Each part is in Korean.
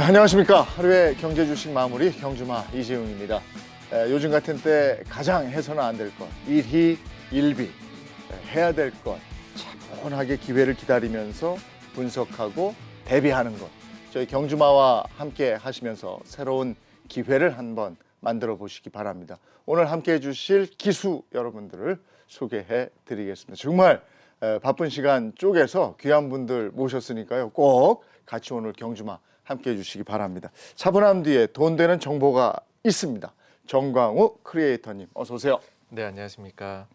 안녕하십니까. 하루의 경제 주식 마무리 경주마 이재용입니다. 요즘 같은 때 가장 해서는 안 될 것, 일희 일비, 해야 될 것, 차분하게 기회를 기다리면서 분석하고 대비하는 것. 저희 경주마와 함께 하시면서 새로운 기회를 한번 만들어 보시기 바랍니다. 오늘 함께 해주실 기수 여러분들을 소개해 드리겠습니다. 정말 바쁜 시간 쪼개서 귀한 분들 모셨으니까요. 꼭 같이 오늘 경주마 함께 해주시기 바랍니다. 차분함 뒤에 돈 되는 정보가 있습니다. 정광우 크리에이터님 어서 오세요. 네, 안녕하십니까.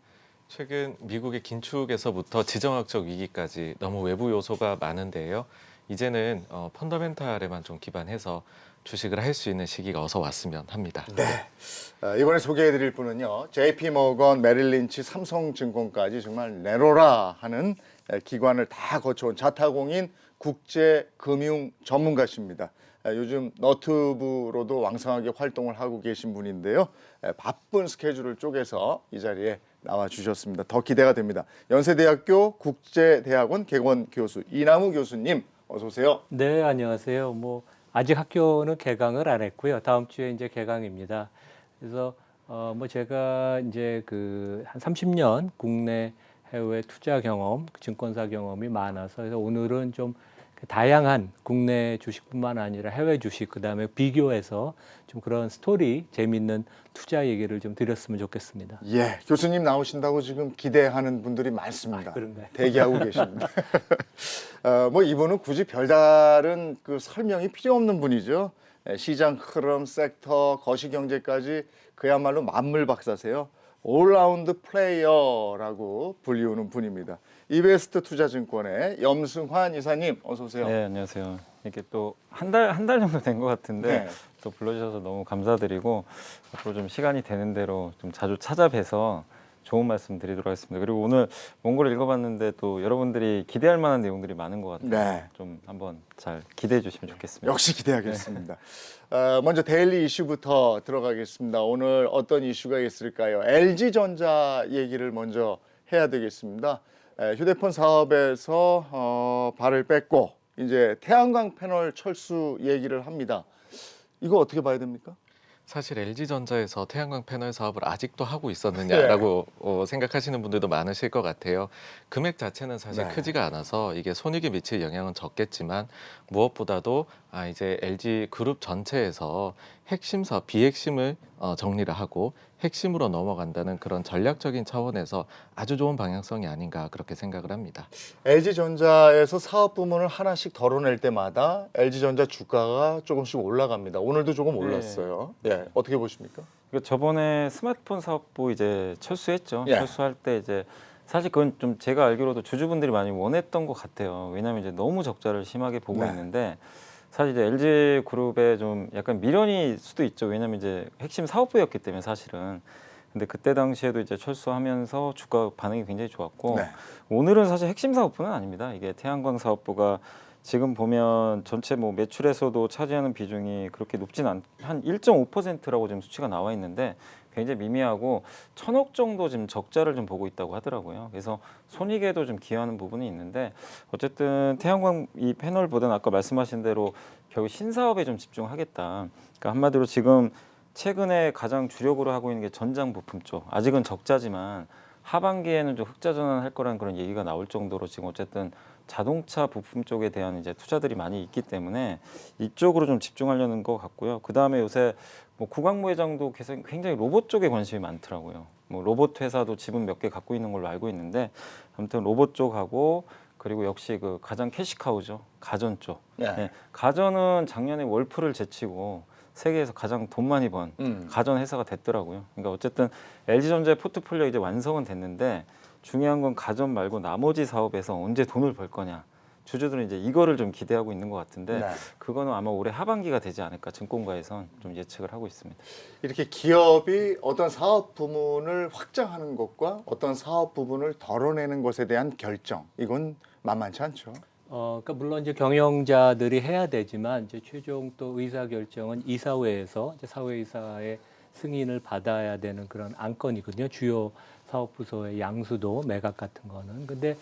최근 미국의 긴축에서부터 지정학적 위기까지 너무 외부 요소가 많은데요. 이제는 펀더멘탈에만 좀 기반해서 주식을 할 수 있는 시기가 어서 왔으면 합니다. 네. 이번에 소개해드릴 분은요. JP모건, 메릴린치, 삼성증권까지 정말 내로라 하는 기관을 다 거쳐온 자타공인 국제금융 전문가십니다. 요즘 너튜브로도 왕성하게 활동을 하고 계신 분인데요. 바쁜 스케줄을 쪼개서 이 자리에 나와 주셨습니다. 더 기대가 됩니다. 연세대학교 국제대학원 개건 교수 이남우 교수님 어서 오세요. 네, 안녕하세요. 아직 학교는 개강을 안 했고요. 다음 주에 이제 개강입니다. 그래서 제가 이제 한 30년 국내 해외 투자 경험, 증권사 경험이 많아서 그래서 오늘은 좀 다양한 국내 주식뿐만 아니라 해외 주식 그다음에 비교해서 좀 그런 스토리 재밌는 투자 얘기를 좀 드렸으면 좋겠습니다. 예, 교수님 나오신다고 지금 기대하는 분들이 많습니다. 그런가요? 대기하고 계십니다. 이분은 굳이 별다른 그 설명이 필요 없는 분이죠. 시장 흐름, 섹터, 거시경제까지 그야말로 만물 박사세요. 올라운드 플레이어라고 불리우는 분입니다. 이베스트 투자증권의 염승환 이사님 어서 오세요. 네, 안녕하세요. 이렇게 또 한 달 정도 된 것 같은데 네. 또 불러주셔서 너무 감사드리고 앞으로 좀 시간이 되는 대로 좀 자주 찾아뵈서 좋은 말씀 드리도록 하겠습니다. 그리고 오늘 원고를 읽어봤는데 또 여러분들이 기대할 만한 내용들이 많은 것 같아요. 네. 좀 한번 잘 기대해 주시면 좋겠습니다. 역시 기대하겠습니다. 먼저 데일리 이슈부터 들어가겠습니다. 오늘 어떤 이슈가 있을까요? LG전자 얘기를 먼저 해야 되겠습니다. 휴대폰 사업에서 발을 뺐고 이제 태양광 패널 철수 얘기를 합니다. 이거 어떻게 봐야 됩니까? 사실 LG전자에서 태양광 패널 사업을 아직도 하고 있었느냐라고 생각하시는 분들도 많으실 것 같아요. 금액 자체는 사실 네. 크지가 않아서 이게 손익에 미칠 영향은 적겠지만 무엇보다도 이제 LG 그룹 전체에서 핵심 사업, 비핵심을 정리를 하고 핵심으로 넘어간다는 그런 전략적인 차원에서 아주 좋은 방향성이 아닌가 그렇게 생각을 합니다. LG전자에서 사업 부문을 하나씩 덜어낼 때마다 LG전자 주가가 조금씩 올라갑니다. 오늘도 조금 올랐어요. 예, 어떻게 보십니까? 그리고 저번에 스마트폰 사업부 이제 철수했죠. 예. 철수할 때 이제 사실 그건 좀 제가 알기로도 주주분들이 많이 원했던 것 같아요. 왜냐하면 이제 너무 적자를 심하게 보고 네. 있는데 사실 이제 LG 그룹에 좀 약간 미련일 수도 있죠. 왜냐하면 이제 핵심 사업부였기 때문에 사실은. 근데 그때 당시에도 이제 철수하면서 주가 반응이 굉장히 좋았고 네. 오늘은 사실 핵심 사업부는 아닙니다. 이게 태양광 사업부가 지금 보면 전체 매출에서도 차지하는 비중이 그렇게 높진 한 1.5%라고 지금 수치가 나와 있는데 굉장히 미미하고 1,000억 정도 지금 적자를 좀 보고 있다고 하더라고요. 그래서 손익에도 좀 기여하는 부분이 있는데 어쨌든 태양광 이 패널보다는 아까 말씀하신 대로 결국 신사업에 좀 집중하겠다. 그러니까 한마디로 지금 최근에 가장 주력으로 하고 있는 게 전장 부품 쪽. 아직은 적자지만 하반기에는 좀 흑자 전환할 거라는 그런 얘기가 나올 정도로 지금 어쨌든 자동차 부품 쪽에 대한 이제 투자들이 많이 있기 때문에 이쪽으로 좀 집중하려는 것 같고요. 그 다음에 요새 구광모 회장도 굉장히 로봇 쪽에 관심이 많더라고요. 로봇 회사도 지분 몇 개 갖고 있는 걸로 알고 있는데 아무튼 로봇 쪽하고 그리고 역시 그 가장 캐시카우죠. 가전 쪽. 네. 네, 가전은 작년에 월프를 제치고 세계에서 가장 돈 많이 번 가전 회사가 됐더라고요. 그러니까 어쨌든 LG전자의 포트폴리오 이제 완성은 됐는데 중요한 건 가전 말고 나머지 사업에서 언제 돈을 벌 거냐. 주주들은 이제 이거를 좀 기대하고 있는 것 같은데 네. 그거는 아마 올해 하반기가 되지 않을까 증권가에선 좀 예측을 하고 있습니다. 이렇게 기업이 어떤 사업 부문을 확장하는 것과 어떤 사업 부분을 덜어내는 것에 대한 결정 이건 만만치 않죠. 그러니까 물론 이제 경영자들이 해야 되지만 이제 최종 또 의사 결정은 이사회에서 이제 사회이사의 승인을 받아야 되는 그런 안건이거든요. 주요 사업부서의 양수도 매각 같은 거는. 근데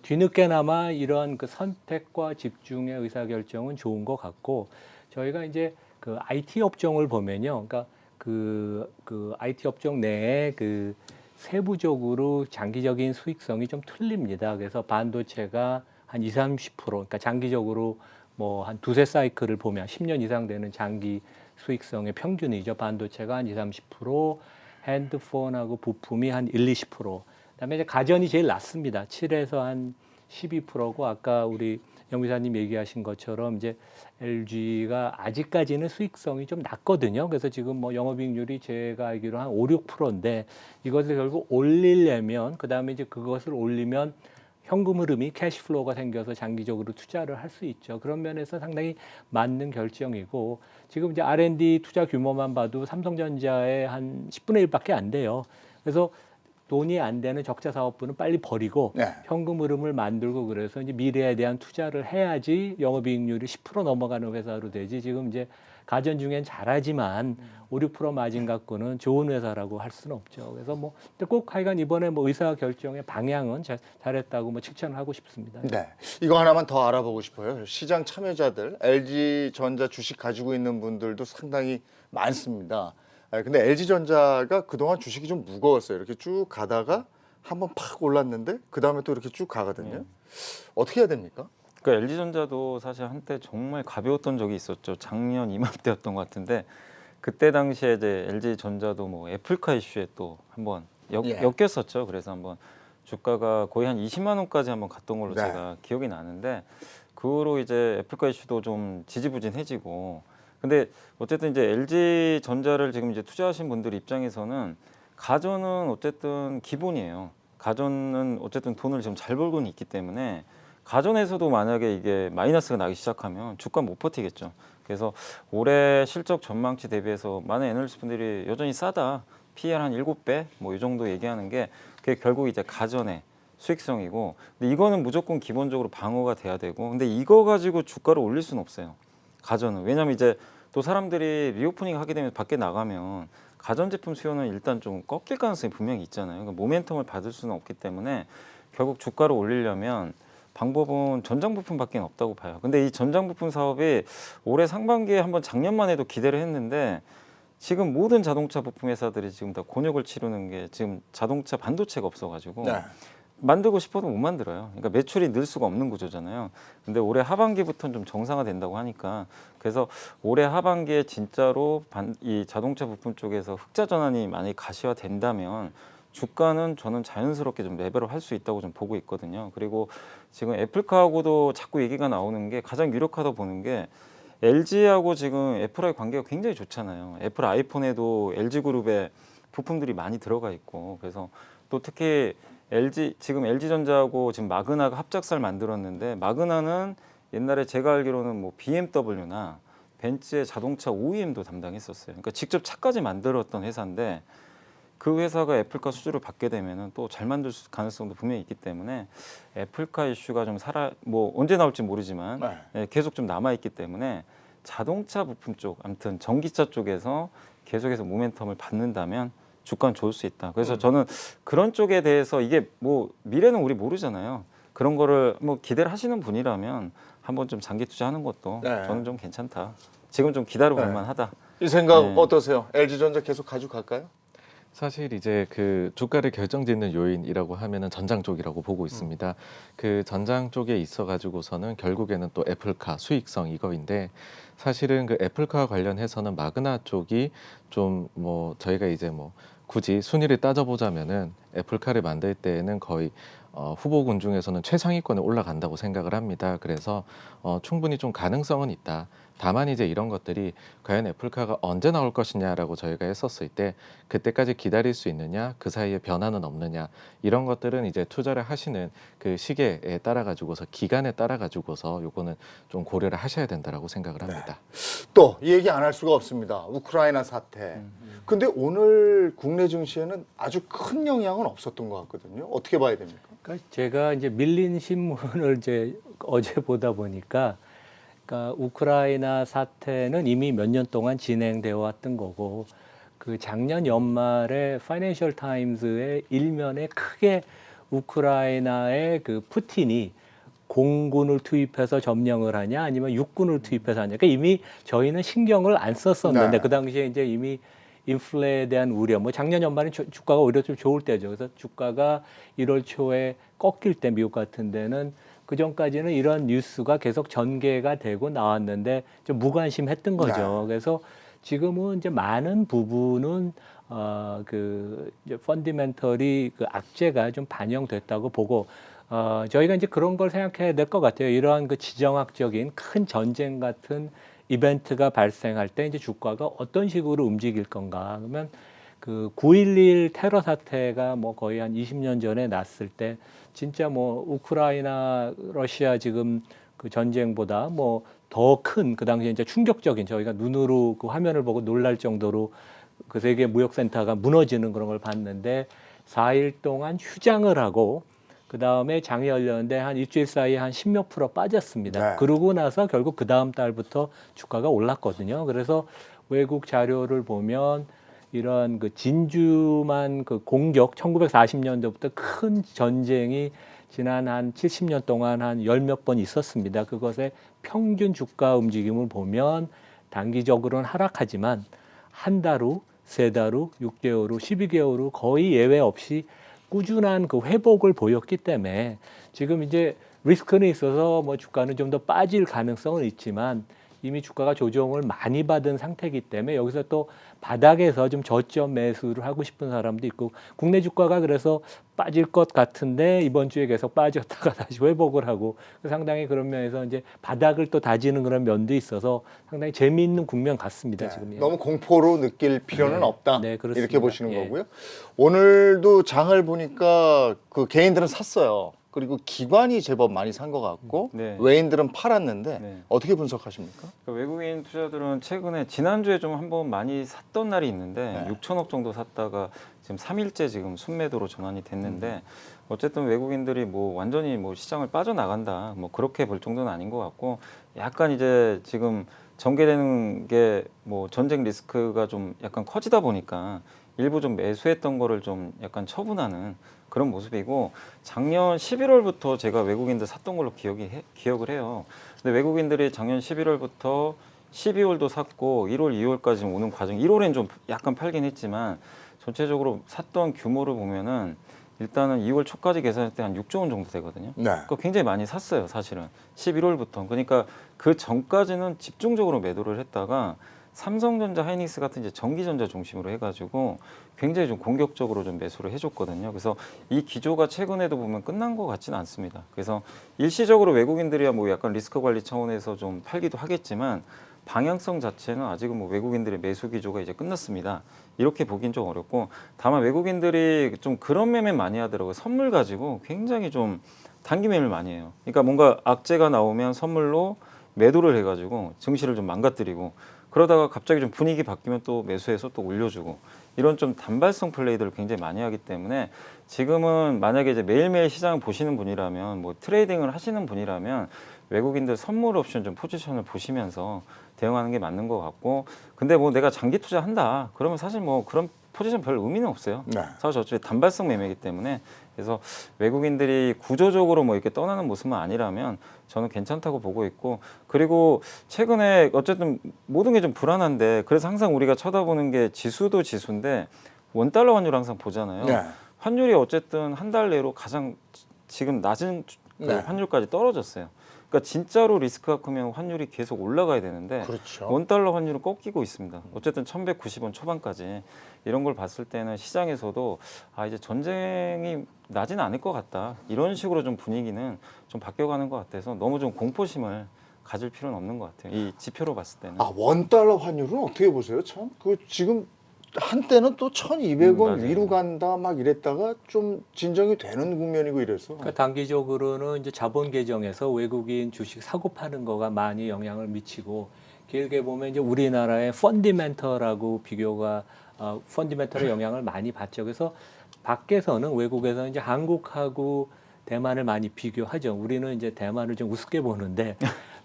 뒤늦게나마 이런 그 선택과 집중의 의사 결정은 좋은 것 같고 저희가 이제 그 IT 업종을 보면요. 그러니까 그 IT 업종 내에 그 세부적으로 장기적인 수익성이 좀 틀립니다. 그래서 반도체가 한 20, 30%, 그러니까 장기적으로 뭐 한 두세 사이클을 보면 10년 이상 되는 장기 수익성의 평균이죠. 반도체가 한 20, 30%, 핸드폰하고 부품이 한 1, 20%. 그다음에 이제 가전이 제일 낮습니다. 7에서 한 12%고 아까 우리 영 비사님 얘기하신 것처럼 이제 LG가 아직까지는 수익성이 좀 낮거든요. 그래서 지금 뭐 영업이익률이 제가 알기로 한 5, 6%인데 이것을 결국 올리려면 그다음에 이제 그것을 올리면 현금 흐름이 캐시플로우가 생겨서 장기적으로 투자를 할 수 있죠. 그런 면에서 상당히 맞는 결정이고 지금 이제 R&D 투자 규모만 봐도 삼성전자의 한 10분의 1밖에 안 돼요. 그래서 돈이 안 되는 적자 사업부는 빨리 버리고 네. 현금 흐름을 만들고 그래서 이제 미래에 대한 투자를 해야지 영업이익률이 10% 넘어가는 회사로 되지. 지금 이제 가전 중엔 잘하지만 5, 6% 마진 갖고는 좋은 회사라고 할 수는 없죠. 그래서 뭐 근데 꼭 하여간 이번에 뭐 의사 결정의 방향은 잘했다고 뭐 칭찬을 하고 싶습니다. 네. 이거 하나만 더 알아보고 싶어요. 시장 참여자들, LG전자 주식 가지고 있는 분들도 상당히 많습니다. 근데 LG전자가 그동안 주식이 좀 무거웠어요. 이렇게 쭉 가다가 한번 팍 올랐는데 그 다음에 또 이렇게 쭉 가거든요. 어떻게 해야 됩니까? 그러니까 LG전자도 사실 한때 정말 가벼웠던 적이 있었죠. 작년 이맘때였던 것 같은데 그때 당시에 이제 LG전자도 뭐 애플카 이슈에 또 한번 예. 엮였었죠. 그래서 한번 주가가 거의 한 20만 원까지 한번 갔던 걸로 네. 제가 기억이 나는데 그 후로 이제 애플카 이슈도 좀 지지부진해지고 근데 어쨌든 이제 LG전자를 지금 이제 투자하신 분들 입장에서는 가전은 어쨌든 기본이에요. 가전은 어쨌든 돈을 지금 잘 벌고는 있기 때문에 가전에서도 만약에 이게 마이너스가 나기 시작하면 주가 못 버티겠죠. 그래서 올해 실적 전망치 대비해서 많은 애널리스트 분들이 여전히 싸다. PER 한 7배 뭐 이 정도 얘기하는 게 그게 결국 이제 가전의 수익성이고 근데 이거는 무조건 기본적으로 방어가 돼야 되고 근데 이거 가지고 주가를 올릴 수는 없어요. 가전은. 왜냐면 이제 또 사람들이 리오프닝 하게 되면 밖에 나가면 가전제품 수요는 일단 좀 꺾일 가능성이 분명히 있잖아요. 그러니까 모멘텀을 받을 수는 없기 때문에 결국 주가를 올리려면 방법은 전장 부품밖에 없다고 봐요. 근데 이 전장 부품 사업이 올해 상반기에 한번 작년만 해도 기대를 했는데 지금 모든 자동차 부품 회사들이 지금 다 곤욕을 치르는 게 지금 자동차 반도체가 없어가지고 네. 만들고 싶어도 못 만들어요. 그러니까 매출이 늘 수가 없는 구조잖아요. 근데 올해 하반기부터는 좀 정상화된다고 하니까 그래서 올해 하반기에 진짜로 이 자동차 부품 쪽에서 흑자 전환이 만약에 가시화된다면 주가는 저는 자연스럽게 좀 레벨을 할 수 있다고 좀 보고 있거든요. 그리고 지금 애플카하고도 자꾸 얘기가 나오는 게 가장 유력하다 보는 게 LG하고 지금 애플과의 관계가 굉장히 좋잖아요. 애플 아이폰에도 LG그룹의 부품들이 많이 들어가 있고 그래서 또 특히 지금 LG전자하고 지금 마그나가 합작사를 만들었는데 마그나는 옛날에 제가 알기로는 뭐 BMW나 벤츠의 자동차 OEM도 담당했었어요. 그러니까 직접 차까지 만들었던 회사인데 그 회사가 애플카 수주를 받게 되면은 또 잘 만들 가능성도 분명히 있기 때문에 애플카 이슈가 좀 뭐 언제 나올지 모르지만 네. 계속 좀 남아 있기 때문에 자동차 부품 쪽, 아무튼 전기차 쪽에서 계속해서 모멘텀을 받는다면 주가는 좋을 수 있다. 그래서 저는 그런 쪽에 대해서 이게 뭐 미래는 우리 모르잖아요. 그런 거를 뭐 기대를 하시는 분이라면 한번 좀 장기 투자하는 것도 네. 저는 좀 괜찮다. 지금 좀 기다려볼 네. 만하다. 이 생각 네. 어떠세요? LG전자 계속 가져갈까요? 사실 이제 그 주가를 결정짓는 요인이라고 하면은 전장 쪽이라고 보고 있습니다. 그 전장 쪽에 있어 가지고서는 결국에는 또 애플카 수익성 이거인데 사실은 그 애플카 관련해서는 마그나 쪽이 좀 뭐 저희가 이제 뭐 굳이 순위를 따져보자면은 애플카를 만들 때에는 거의 후보군 중에서는 최상위권에 올라간다고 생각을 합니다. 그래서 충분히 좀 가능성은 있다. 다만 이제 이런 것들이 과연 애플카가 언제 나올 것이냐라고 저희가 했었을 때 그때까지 기다릴 수 있느냐, 그 사이에 변화는 없느냐 이런 것들은 이제 투자를 하시는 그 시기에 따라 가지고서 기간에 따라 가지고서 요거는 좀 고려를 하셔야 된다라고 생각을 합니다. 또 이 얘기 안 할 수가 없습니다. 우크라이나 사태. 근데 오늘 국내 증시에는 아주 큰 영향은 없었던 것 같거든요. 어떻게 봐야 됩니까? 그러니까 제가 이제 밀린 신문을 이제 어제 보다 보니까 그러니까 우크라이나 사태는 이미 몇 년 동안 진행되어 왔던 거고 그 작년 연말에 파이낸셜 타임스의 일면에 크게 우크라이나의 그 푸틴이 공군을 투입해서 점령을 하냐 아니면 육군을 투입해서 하냐. 그러니까 이미 저희는 신경을 안 썼었는데 네. 그 당시에 이제 이미 인플레에 대한 우려, 뭐 작년 연말에 주가가 오히려 좀 좋을 때죠. 그래서 주가가 1월 초에 꺾일 때 미국 같은 데는 그 전까지는 이런 뉴스가 계속 전개가 되고 나왔는데 좀 무관심했던 거죠. 네. 그래서 지금은 이제 많은 부분은 그 이제 펀디멘털이 그 악재가 좀 반영됐다고 보고 저희가 이제 그런 걸 생각해야 될 것 같아요. 이러한 그 지정학적인 큰 전쟁 같은 이벤트가 발생할 때 이제 주가가 어떤 식으로 움직일 건가. 그러면 그 9.11 테러 사태가 뭐 거의 한 20년 전에 났을 때 진짜 뭐 우크라이나 러시아 지금 그 전쟁보다 뭐 더 큰 그 당시에 이제 충격적인 저희가 눈으로 그 화면을 보고 놀랄 정도로 그 세계 무역센터가 무너지는 그런 걸 봤는데 4일 동안 휴장을 하고 그 다음에 장이 열렸는데 한 일주일 사이에 한 10몇 프로 빠졌습니다. 네. 그러고 나서 결국 그 다음 달부터 주가가 올랐거든요. 그래서 외국 자료를 보면 이런 그 진주만 그 공격 1940년도부터 큰 전쟁이 지난 한 70년 동안 한 열 몇 번 있었습니다. 그것의 평균 주가 움직임을 보면 단기적으로는 하락하지만 한 달 후, 세 달 후, 6개월 후, 12개월 후 거의 예외 없이 꾸준한 그 회복을 보였기 때문에 지금 이제 리스크는 있어서 뭐 주가는 좀 더 빠질 가능성은 있지만 이미 주가가 조정을 많이 받은 상태이기 때문에 여기서 또 바닥에서 좀 저점 매수를 하고 싶은 사람도 있고 국내 주가가 그래서 빠질 것 같은데 이번 주에 계속 빠졌다가 다시 회복을 하고 상당히 그런 면에서 이제 바닥을 또 다지는 그런 면도 있어서 상당히 재미있는 국면 같습니다. 네. 지금. 너무 공포로 느낄 필요는 네. 없다. 네, 그렇습니다. 이렇게 보시는 예. 거고요. 오늘도 장을 보니까 그 개인들은 샀어요. 그리고 기관이 제법 많이 산 것 같고 네. 외인들은 팔았는데 네. 어떻게 분석하십니까? 그러니까 외국인 투자들은 최근에 지난주에 좀 한번 많이 샀던 날이 있는데 네. 6천억 정도 샀다가 지금 3일째 지금 순매도로 전환이 됐는데 어쨌든 외국인들이 뭐 완전히 뭐 시장을 빠져나간다 뭐 그렇게 볼 정도는 아닌 것 같고 약간 이제 지금 전개되는 게 뭐 전쟁 리스크가 좀 약간 커지다 보니까 일부 좀 매수했던 거를 좀 약간 처분하는 그런 모습이고 작년 11월부터 제가 외국인들 샀던 걸로 기억을 해요. 근데 외국인들이 작년 11월부터 12월도 샀고 1월, 2월까지 오는 과정, 1월엔 좀 약간 팔긴 했지만 전체적으로 샀던 규모를 보면은 일단은 2월 초까지 계산할 때 한 6조 원 정도 되거든요. 네. 그러니까 굉장히 많이 샀어요, 사실은. 11월부터. 그러니까 그 전까지는 집중적으로 매도를 했다가 삼성전자, 하이닉스 같은 이제 전기전자 중심으로 해가지고 굉장히 좀 공격적으로 좀 매수를 해줬거든요. 그래서 이 기조가 최근에도 보면 끝난 것 같지는 않습니다. 그래서 일시적으로 외국인들이야 뭐 약간 리스크 관리 차원에서 좀 팔기도 하겠지만 방향성 자체는 아직은 뭐 외국인들의 매수 기조가 이제 끝났습니다. 이렇게 보긴 좀 어렵고 다만 외국인들이 좀 그런 매매 많이 하더라고요. 선물 가지고 굉장히 좀 단기 매매를 많이 해요. 그러니까 뭔가 악재가 나오면 선물로 매도를 해가지고 증시를 좀 망가뜨리고 그러다가 갑자기 좀 분위기 바뀌면 또 매수해서 또 올려주고 이런 좀 단발성 플레이들을 굉장히 많이 하기 때문에 지금은 만약에 이제 매일매일 시장을 보시는 분이라면 뭐 트레이딩을 하시는 분이라면 외국인들 선물 옵션 좀 포지션을 보시면서 대응하는 게 맞는 것 같고 근데 뭐 내가 장기 투자한다 그러면 사실 뭐 그런 포지션 별 의미는 없어요. 네. 사실 어차피 단발성 매매이기 때문에 그래서 외국인들이 구조적으로 뭐 이렇게 떠나는 모습만 아니라면 저는 괜찮다고 보고 있고 그리고 최근에 어쨌든 모든 게 좀 불안한데 그래서 항상 우리가 쳐다보는 게 지수도 지수인데 원달러 환율 항상 보잖아요. 네. 환율이 어쨌든 한 달 내로 가장 지금 낮은 그 네. 환율까지 떨어졌어요. 그러니까 진짜로 리스크가 크면 환율이 계속 올라가야 되는데 그렇죠. 원달러 환율은 꺾이고 있습니다. 어쨌든 1190원 초반까지 이런 걸 봤을 때는 시장에서도 아 이제 전쟁이 나지는 않을 것 같다. 이런 식으로 좀 분위기는 좀 바뀌어가는 것 같아서 너무 좀 공포심을 가질 필요는 없는 것 같아요. 이 지표로 봤을 때는. 아, 원달러 환율은 어떻게 보세요? 참, 그 지금 한때는 또 1,200원 맞아요. 위로 간다 막 이랬다가 좀 진정이 되는 국면이고 이래서. 그러니까 단기적으로는 이제 자본 계정에서 외국인 주식 사고 파는 거가 많이 영향을 미치고 길게 보면 이제 우리나라의 펀디멘털하고 비교가 펀디멘털의 영향을 많이 받죠. 그래서 밖에서는 외국에서는 이제 한국하고 대만을 많이 비교하죠. 우리는 이제 대만을 좀 우습게 보는데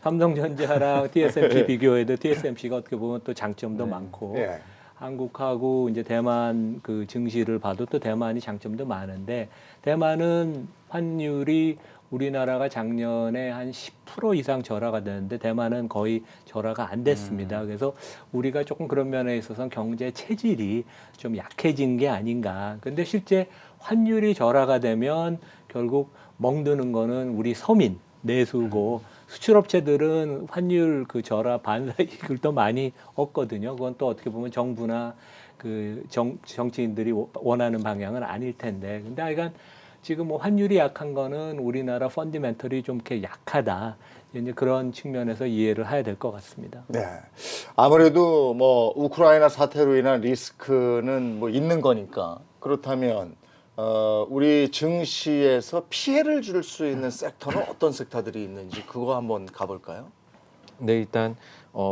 삼성전자랑 TSMC 비교해도 TSMC가 어떻게 보면 또 장점도 네. 많고 예. 한국하고 이제 대만 그 증시를 봐도 또 대만이 장점도 많은데 대만은 환율이 우리나라가 작년에 한 10% 이상 절하가 되는데 대만은 거의 절하가 안 됐습니다. 그래서 우리가 조금 그런 면에 있어서 경제 체질이 좀 약해진 게 아닌가. 근데 실제 환율이 절하가 되면 결국 멍드는 거는 우리 서민 내수고 수출업체들은 환율 그 절하 반사이익을 더 많이 얻거든요. 그건 또 어떻게 보면 정부나 그 정치인들이 원하는 방향은 아닐 텐데. 근데 하여간 지금 뭐 환율이 약한 거는 우리나라 펀디멘털이 좀 이렇게 약하다. 이제 그런 측면에서 이해를 해야 될 것 같습니다. 네. 아무래도 뭐 우크라이나 사태로 인한 리스크는 뭐 있는 거니까 그렇다면 우리 증시에서 피해를 줄 수 있는 섹터는 어떤 섹터들이 있는지 그거 한번 가볼까요? 네, 일단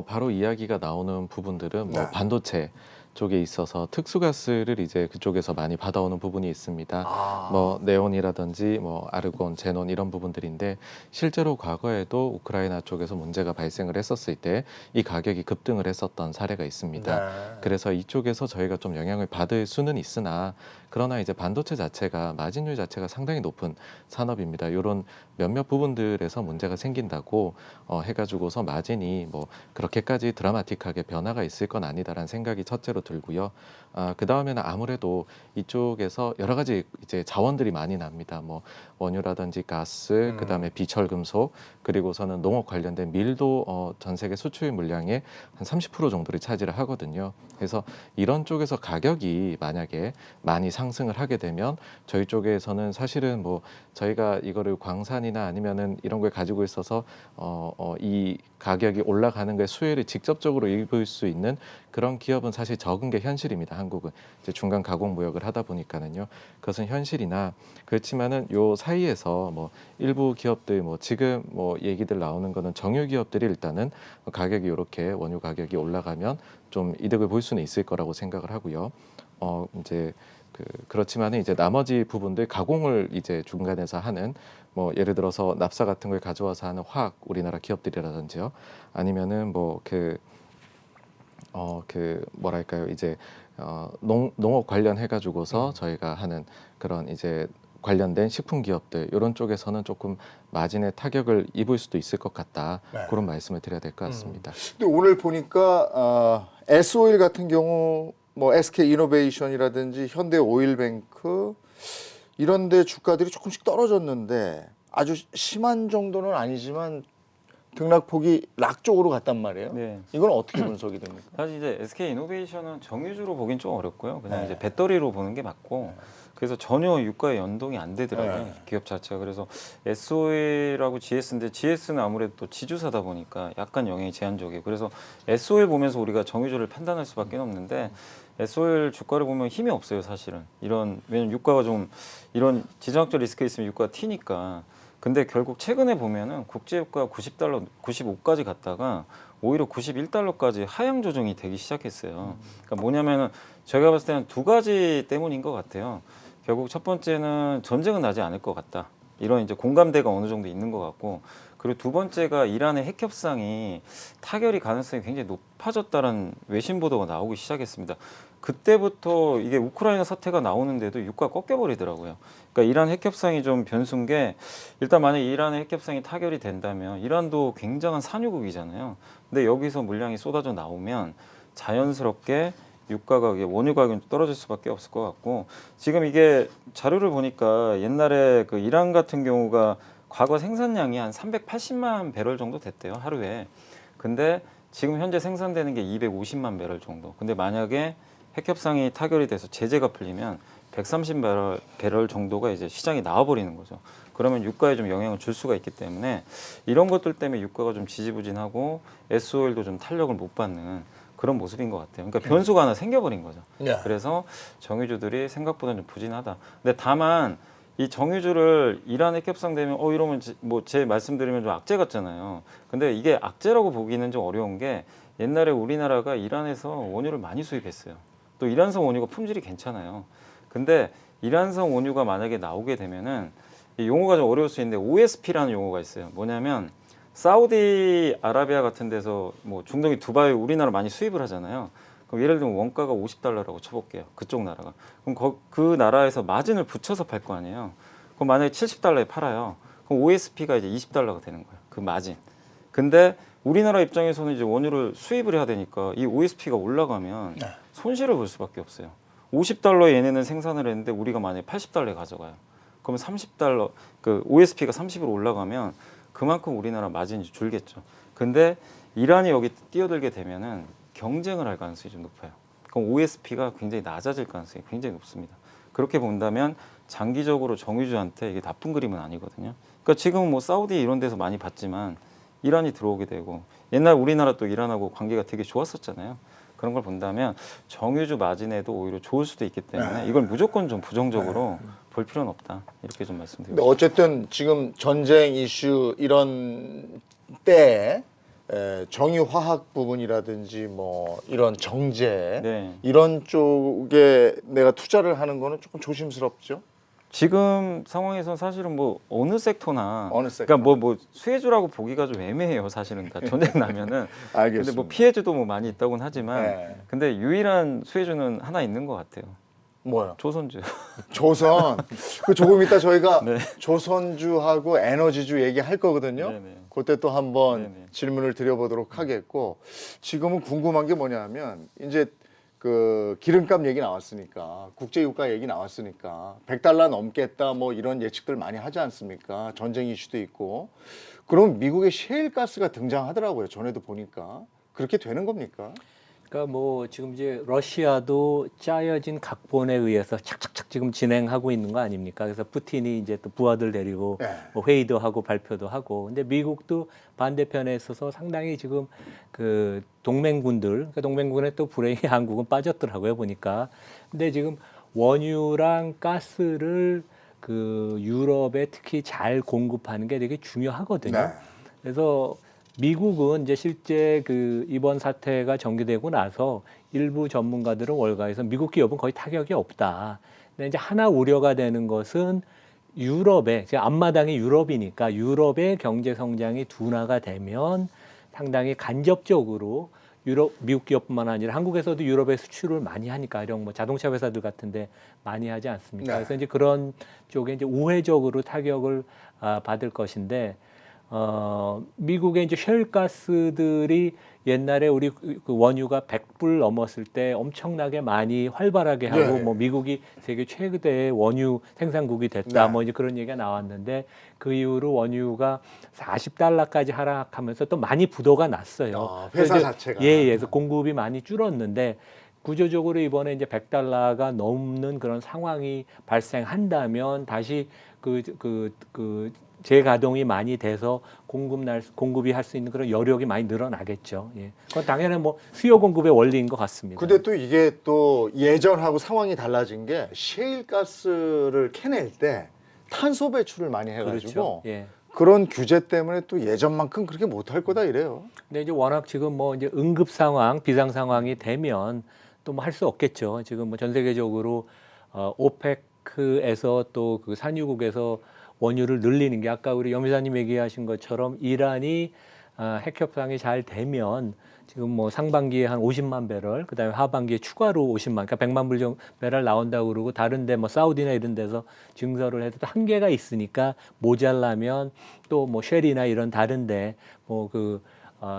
바로 이야기가 나오는 부분들은 뭐 네. 반도체 쪽에 있어서 특수가스를 이제 그쪽에서 많이 받아오는 부분이 있습니다. 아. 뭐 네온이라든지 뭐 아르곤, 제논 이런 부분들인데 실제로 과거에도 우크라이나 쪽에서 문제가 발생을 했었을 때 이 가격이 급등을 했었던 사례가 있습니다. 네. 그래서 이쪽에서 저희가 좀 영향을 받을 수는 있으나 그러나 이제 반도체 자체가 마진율 자체가 상당히 높은 산업입니다. 이런 몇몇 부분들에서 문제가 생긴다고 해가지고서 마진이 뭐 그렇게까지 드라마틱하게 변화가 있을 건 아니다라는 생각이 첫째로 들고요. 그 다음에는 아무래도 이쪽에서 여러 가지 이제 자원들이 많이 납니다. 뭐 원유라든지 가스, 그 다음에 비철금속, 그리고서는 농업 관련된 밀도 전 세계 수출 물량의 한 30% 정도를 차지를 하거든요. 그래서 이런 쪽에서 가격이 만약에 많이 상승을 하게 되면 저희 쪽에서는 사실은 뭐 저희가 이거를 광산이나 아니면은 이런 걸 가지고 있어서 이 가격이 올라가는 게 수혜를 직접적으로 입을 수 있는 그런 기업은 사실 적은 게 현실입니다. 한국은 이제 중간 가공 무역을 하다 보니까는요. 그것은 현실이나 그렇지만은 요 사이에서 뭐 일부 기업들 뭐 지금 뭐 얘기들 나오는 거는 정유 기업들이 일단은 가격이 이렇게 원유 가격이 올라가면 좀 이득을 볼 수는 있을 거라고 생각을 하고요. 이제 그렇지만은 이제 나머지 부분들 가공을 이제 중간에서 하는 뭐 예를 들어서 납사 같은 걸 가져와서 하는 화학 우리나라 기업들이라든지요. 아니면은 뭐 뭐랄까요 이제 농업 관련해 가지고서 저희가 하는 그런 이제 관련된 식품 기업들 이런 쪽에서는 조금 마진의 타격을 입을 수도 있을 것 같다. 네. 그런 말씀을 드려야 될 것 같습니다. 근데 오늘 보니까 S오일 같은 경우 뭐 SK 이노베이션이라든지 현대 오일뱅크 이런 데 주가들이 조금씩 떨어졌는데 아주 심한 정도는 아니지만 등락폭이 락 쪽으로 갔단 말이에요. 네. 이건 어떻게 분석이 됩니까? 사실 이제 SK 이노베이션은 정유주로 보긴 좀 어렵고요. 그냥 네. 이제 배터리로 보는 게 맞고, 그래서 전혀 유가에 연동이 안 되더라고요. 네. 기업 자체가. 그래서 SOL하고 GS인데 GS는 아무래도 또 지주사다 보니까 약간 영향이 제한적이에요. 그래서 SOL 보면서 우리가 정유주를 판단할 수밖에 없는데 SOL 주가를 보면 힘이 없어요, 사실은. 왜냐면 유가가 좀 이런 지정학적 리스크가 있으면 유가가 튀니까. 근데 결국 최근에 보면은 국제유가 90달러, 95까지 갔다가 오히려 91달러까지 하향 조정이 되기 시작했어요. 그러니까 뭐냐면은 제가 봤을 때는 두 가지 때문인 것 같아요. 결국 첫 번째는 전쟁은 나지 않을 것 같다. 이런 이제 공감대가 어느 정도 있는 것 같고, 그리고 두 번째가 이란의 핵 협상이 타결이 가능성이 굉장히 높아졌다는 외신 보도가 나오기 시작했습니다. 그때부터 이게 우크라이나 사태가 나오는데도 유가가 꺾여버리더라고요. 그러니까 이란 핵 협상이 좀 변수인 게, 일단 만약에 이란의 핵 협상이 타결이 된다면 이란도 굉장한 산유국이잖아요. 근데 여기서 물량이 쏟아져 나오면 자연스럽게 유가가 원유 가격이 떨어질 수밖에 없을 것 같고, 지금 이게 자료를 보니까 옛날에 그 이란 같은 경우가 과거 생산량이 한 380만 배럴 정도 됐대요, 하루에. 근데 지금 현재 생산되는 게 250만 배럴 정도. 근데 만약에 핵 협상이 타결이 돼서 제재가 풀리면 130배럴 정도가 이제 시장에 나와버리는 거죠. 그러면 유가에 좀 영향을 줄 수가 있기 때문에 이런 것들 때문에 유가가 좀 지지부진하고 SOL도 좀 탄력을 못 받는 그런 모습인 것 같아요. 그러니까 변수가 하나 생겨버린 거죠. 네. 그래서 정유주들이 생각보다 좀 부진하다. 근데 다만 이 정유주를 이란 핵 협상되면 이러면 뭐 제 말씀드리면 좀 악재 같잖아요. 근데 이게 악재라고 보기는 좀 어려운 게, 옛날에 우리나라가 이란에서 원유를 많이 수입했어요. 또 이란산 원유가 품질이 괜찮아요. 근데 이란산 원유가 만약에 나오게 되면은 이 용어가 좀 어려울 수 있는데 OSP라는 용어가 있어요. 뭐냐면 사우디아라비아 같은 데서 뭐 중동의 두바이 우리나라 많이 수입을 하잖아요. 그럼 예를 들면 원가가 50달러라고 쳐볼게요. 그쪽 나라가. 그럼 그 나라에서 마진을 붙여서 팔 거 아니에요. 그럼 만약에 70달러에 팔아요. 그럼 OSP가 이제 20달러가 되는 거예요. 그 마진. 근데 우리나라 입장에서는 이제 원유를 수입을 해야 되니까 이 OSP가 올라가면 손실을 볼 수밖에 없어요. 50달러에 얘네는 생산을 했는데 우리가 만약에 80달러에 가져가요. 그러면 30달러, 그 OSP가 30으로 올라가면 그만큼 우리나라 마진이 줄겠죠. 근데 이란이 여기 뛰어들게 되면은 경쟁을 할 가능성이 좀 높아요. 그럼 OSP가 굉장히 낮아질 가능성이 굉장히 높습니다. 그렇게 본다면 장기적으로 정유주한테 이게 나쁜 그림은 아니거든요. 그러니까 지금은 뭐 사우디 이런 데서 많이 봤지만 이란이 들어오게 되고 옛날 우리나라 또 이란하고 관계가 되게 좋았었잖아요. 그런 걸 본다면 정유주 마진에도 오히려 좋을 수도 있기 때문에 이걸 무조건 좀 부정적으로 볼 필요는 없다. 이렇게 좀 말씀드리고 근데 어쨌든 지금 전쟁 이슈 이런 때에 정유 화학 부분이라든지 뭐 이런 정제 네. 이런 쪽에 내가 투자를 하는 거는 조금 조심스럽죠. 지금 상황에선 사실은 뭐 어느 섹터나 어느 섹터. 그러니까 뭐 수혜주라고 보기가 좀 애매해요. 사실은 다 전쟁 나면은 알겠습니다. 근데 뭐 피해주도 뭐 많이 있다고는 하지만 네. 근데 유일한 수혜주는 하나 있는 것 같아요. 뭐요? 조선주. 조선. 그 조금 이따 저희가 네. 조선주하고 에너지주 얘기할 거거든요. 네네. 그때 또 한번 네네. 질문을 드려보도록 하겠고 지금은 궁금한 게 뭐냐면 이제 그 기름값 얘기 나왔으니까 국제유가 얘기 나왔으니까 100달러 넘겠다 뭐 이런 예측들 많이 하지 않습니까? 전쟁 이슈도 있고 그럼 미국의 셰일가스가 등장하더라고요. 전에도 보니까 그렇게 되는 겁니까? 그러니까 뭐 지금 이제 러시아도 짜여진 각본에 의해서 착착착 지금 진행하고 있는 거 아닙니까? 그래서 푸틴이 이제 또 부하들 데리고 네. 뭐 회의도 하고 발표도 하고. 근데 미국도 반대편에 있어서 상당히 지금 그 동맹군들, 그 동맹군에 또 불행히 한국은 빠졌더라고요 보니까. 근데 지금 원유랑 가스를 그 유럽에 특히 잘 공급하는 게 되게 중요하거든요. 네. 그래서 미국은 이제 실제 그 이번 사태가 전개되고 나서 일부 전문가들은 월가에서 미국 기업은 거의 타격이 없다. 근데 이제 하나 우려가 되는 것은 유럽의, 지금 앞마당이 유럽이니까 유럽의 경제 성장이 둔화가 되면 상당히 간접적으로 유럽, 미국 기업뿐만 아니라 한국에서도 유럽에 수출을 많이 하니까 이런 뭐 자동차 회사들 같은데 많이 하지 않습니까? 네. 그래서 이제 그런 쪽에 이제 우회적으로 타격을 받을 것인데 미국의 이제 셰일가스들이 옛날에 우리 그 원유가 100불 넘었을 때 엄청나게 많이 활발하게 하고 네. 뭐 미국이 세계 최대의 원유 생산국이 됐다 네. 뭐 이제 그런 얘기가 나왔는데 그 이후로 원유가 40달러까지 하락하면서 또 많이 부도가 났어요. 회사 그래서 자체가. 예, 그래서 공급이 많이 줄었는데 구조적으로 이번에 이제 100달러가 넘는 그런 상황이 발생한다면 다시 재가동이 많이 돼서 공급이 할 수 있는 그런 여력이 많이 늘어나겠죠. 예. 그건 당연히 뭐 수요 공급의 원리인 것 같습니다. 근데 또 이게 또 예전하고 상황이 달라진 게 셰일가스를 캐낼 때 탄소 배출을 많이 해가지고 그렇죠. 예. 그런 규제 때문에 또 예전만큼 그렇게 못할 거다 이래요. 근데 이제 워낙 지금 뭐 이제 응급 상황, 비상 상황이 되면 또 뭐 할 수 없겠죠. 지금 뭐 전 세계적으로 오페크에서 또 그 산유국에서 원유를 늘리는 게 아까 우리 염 이사님 얘기하신 것처럼 이란이 핵 협상이 잘 되면 지금 뭐 상반기에 한 50만 배럴, 그다음에 하반기에 추가로 50만, 그러니까 100만 불 정도 배럴 나온다고 그러고 다른데 뭐 사우디나 이런 데서 증설을 해도 또 한계가 있으니까 모자라면 또 뭐 쉘이나 이런 다른데 뭐 그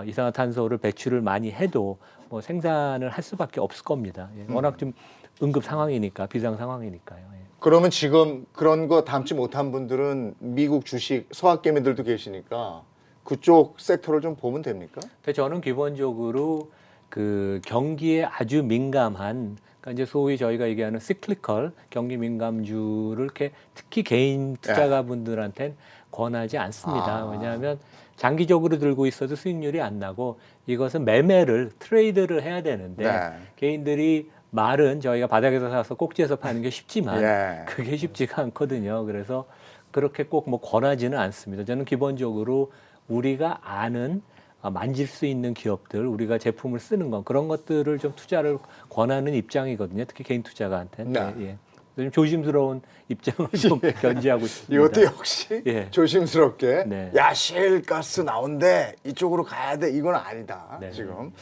이산화탄소를 배출을 많이 해도 뭐 생산을 할 수밖에 없을 겁니다. 예. 워낙 좀 응급 상황이니까 비상 상황이니까요. 예. 그러면 지금 그런 거 담지 못한 분들은 미국 주식 소학개미들도 계시니까 그쪽 섹터를 좀 보면 됩니까? 근데 저는 기본적으로 그 경기에 아주 민감한, 그러니까 이제 소위 저희가 얘기하는 시클리컬 경기 민감주를 이렇게 특히 개인 투자가분들한테는 권하지 않습니다. 왜냐하면 장기적으로 들고 있어도 수익률이 안 나고 이것은 매매를 트레이드를 해야 되는데 개인들이 말은 저희가 바닥에서 사서 꼭지에서 파는 게 쉽지만 그게 쉽지가 않거든요. 그래서 그렇게 꼭 뭐 권하지는 않습니다. 저는 기본적으로 우리가 아는 만질 수 있는 기업들, 우리가 제품을 쓰는 건 그런 것들을 좀 투자를 권하는 입장이거든요. 특히 개인 투자가한테는. 예. 좀 조심스러운 입장을 좀 견지하고 있습니다. 이것도 역시 조심스럽게 야 셰일가스 나온대 이쪽으로 가야 돼 이건 아니다. 지금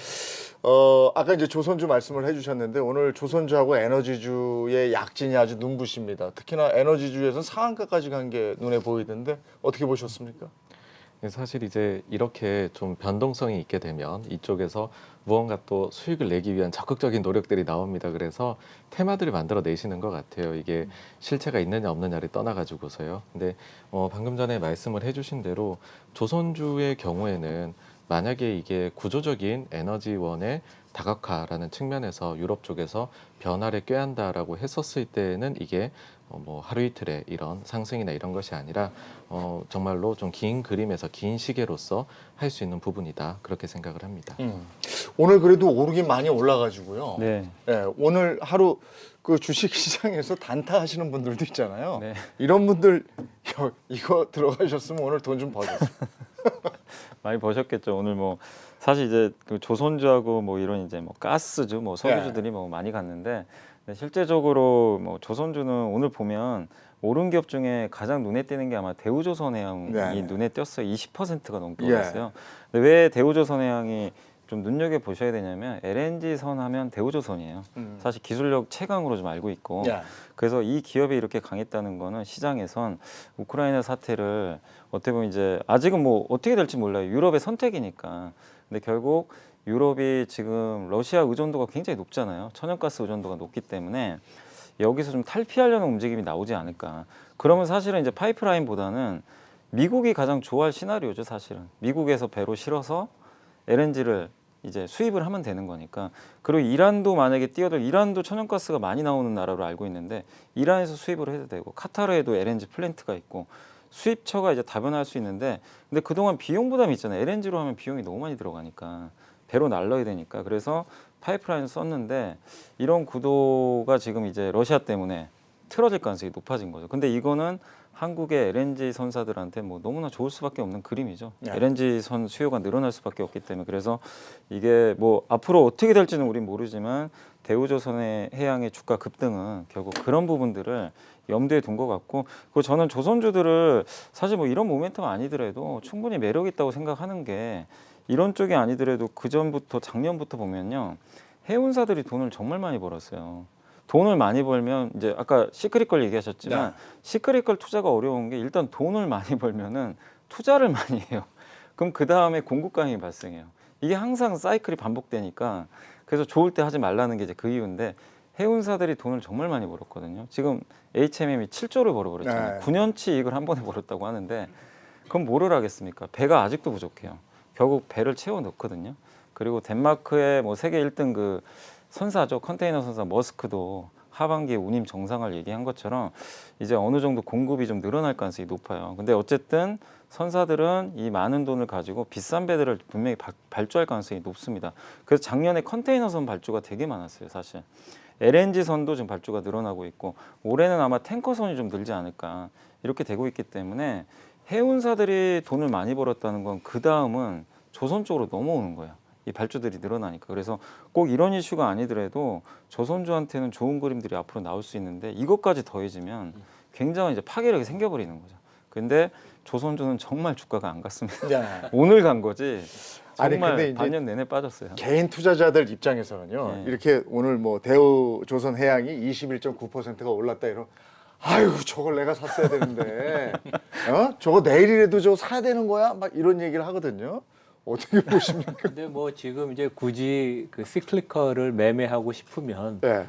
아까 이제 조선주 말씀을 해주셨는데 오늘 조선주하고 에너지주의 약진이 아주 눈부십니다. 특히나 에너지주에서는 상한가까지 간 게 눈에 보이던데 어떻게 보셨습니까? 사실 이제 이렇게 좀 변동성이 있게 되면 이쪽에서 무언가 또 수익을 내기 위한 적극적인 노력들이 나옵니다. 그래서 테마들을 만들어 내시는 것 같아요. 이게 실체가 있느냐 없느냐를 떠나가지고서요. 근데 방금 전에 말씀을 해주신 대로 조선주의 경우에는 만약에 이게 구조적인 에너지원의 다각화라는 측면에서 유럽 쪽에서 변화를 꾀한다라고 했었을 때는 이게 뭐 하루 이틀의 이런 상승이나 이런 것이 아니라 정말로 좀 긴 그림에서 긴 시계로서 할 수 있는 부분이다 그렇게 생각을 합니다. 오늘 그래도 오르긴 많이 올라가지고요. 네. 네, 오늘 하루 그 주식시장에서 단타하시는 분들도 있잖아요. 네. 이런 분들 이거 들어가셨으면 오늘 돈 좀 버셨어요. 많이 버셨겠죠. 오늘 뭐 사실 이제 그 조선주하고 뭐 이런 이제 뭐 가스주, 뭐 석유주들이 뭐 많이 갔는데 근데 실제적으로 뭐 조선주는 오늘 보면 오른 기업 중에 가장 눈에 띄는 게 아마 대우조선해양이 네. 눈에 띄었어요. 20%가 넘게 예. 올랐어요. 근데 왜 대우조선해양이 좀 눈여겨 보셔야 되냐면 LNG 선 하면 대우조선이에요. 사실 기술력 최강으로 좀 알고 있고 예. 그래서 이 기업이 이렇게 강했다는 거는 시장에선 우크라이나 사태를 어떻게 보면 이제 아직은 뭐 어떻게 될지 몰라요. 유럽의 선택이니까. 근데 결국 유럽이 지금 러시아 의존도가 굉장히 높잖아요. 천연가스 의존도가 높기 때문에 여기서 좀 탈피하려는 움직임이 나오지 않을까. 그러면 사실은 이제 파이프라인보다는 미국이 가장 좋아할 시나리오죠. 사실은 미국에서 배로 실어서 LNG를 이제 수입을 하면 되는 거니까. 그리고 이란도 만약에 뛰어들 이란도 천연가스가 많이 나오는 나라로 알고 있는데 이란에서 수입을 해도 되고 카타르에도 LNG 플랜트가 있고 수입처가 이제 다변화할 수 있는데 근데 그동안 비용 부담이 있잖아요. LNG로 하면 비용이 너무 많이 들어가니까 배로 날라야 되니까 그래서 파이프라인을 썼는데 이런 구도가 지금 이제 러시아 때문에 틀어질 가능성이 높아진 거죠. 근데 이거는 한국의 LNG 선사들한테 뭐 너무나 좋을 수밖에 없는 그림이죠. 네. LNG 선 수요가 늘어날 수밖에 없기 때문에 그래서 이게 뭐 앞으로 어떻게 될지는 우린 모르지만 대우조선의 해양의 주가 급등은 결국 그런 부분들을 염두에 둔 것 같고 그리고 저는 조선주들을 사실 뭐 이런 모멘텀 아니더라도 충분히 매력 있다고 생각하는 게 이런 쪽이 아니더라도 그 전부터 작년부터 보면요 해운사들이 돈을 정말 많이 벌었어요. 돈을 많이 벌면 이제 아까 시크릿 걸 얘기하셨지만 네. 시크릿 걸 투자가 어려운 게 일단 돈을 많이 벌면은 투자를 많이 해요. 그럼 그 다음에 공급강이 발생해요. 이게 항상 사이클이 반복되니까 그래서 좋을 때 하지 말라는 게 이제 그 이유인데 해운사들이 돈을 정말 많이 벌었거든요. 지금 HMM이 7조를 벌어버렸잖아요. 네. 9년치 이익을 한 번에 벌었다고 하는데 그럼 뭐를 하겠습니까? 배가 아직도 부족해요. 결국 배를 채워 넣거든요. 그리고 덴마크의 뭐 세계 1등 그 선사죠. 컨테이너 선사 머스크도 하반기에 운임 정상화를 얘기한 것처럼 이제 어느 정도 공급이 좀 늘어날 가능성이 높아요. 근데 어쨌든 선사들은 이 많은 돈을 가지고 비싼 배들을 분명히 발주할 가능성이 높습니다. 그래서 작년에 컨테이너선 발주가 되게 많았어요. 사실 LNG선도 지금 발주가 늘어나고 있고 올해는 아마 탱커선이 좀 늘지 않을까 이렇게 되고 있기 때문에 해운사들이 돈을 많이 벌었다는 건 그 다음은 조선 쪽으로 넘어오는 거예요. 이 발주들이 늘어나니까. 그래서 꼭 이런 이슈가 아니더라도 조선주한테는 좋은 그림들이 앞으로 나올 수 있는데 이것까지 더해지면 굉장히 이제 파괴력이 생겨버리는 거죠. 근데 조선주는 정말 주가가 안 갔습니다. 네. 오늘 간 거지 아니, 정말 근데 이제 반년 내내 빠졌어요. 개인 투자자들 입장에서는요. 네. 이렇게 오늘 뭐 대우조선해양이 21.9%가 올랐다 이러. 아유 저걸 내가 샀어야 되는데 저거 내일이라도 저거 사야 되는 거야? 막 이런 얘기를 하거든요. 어떻게 보십니까? 근데 뭐 지금 이제 굳이 그 시클리컬을 매매하고 싶으면 네.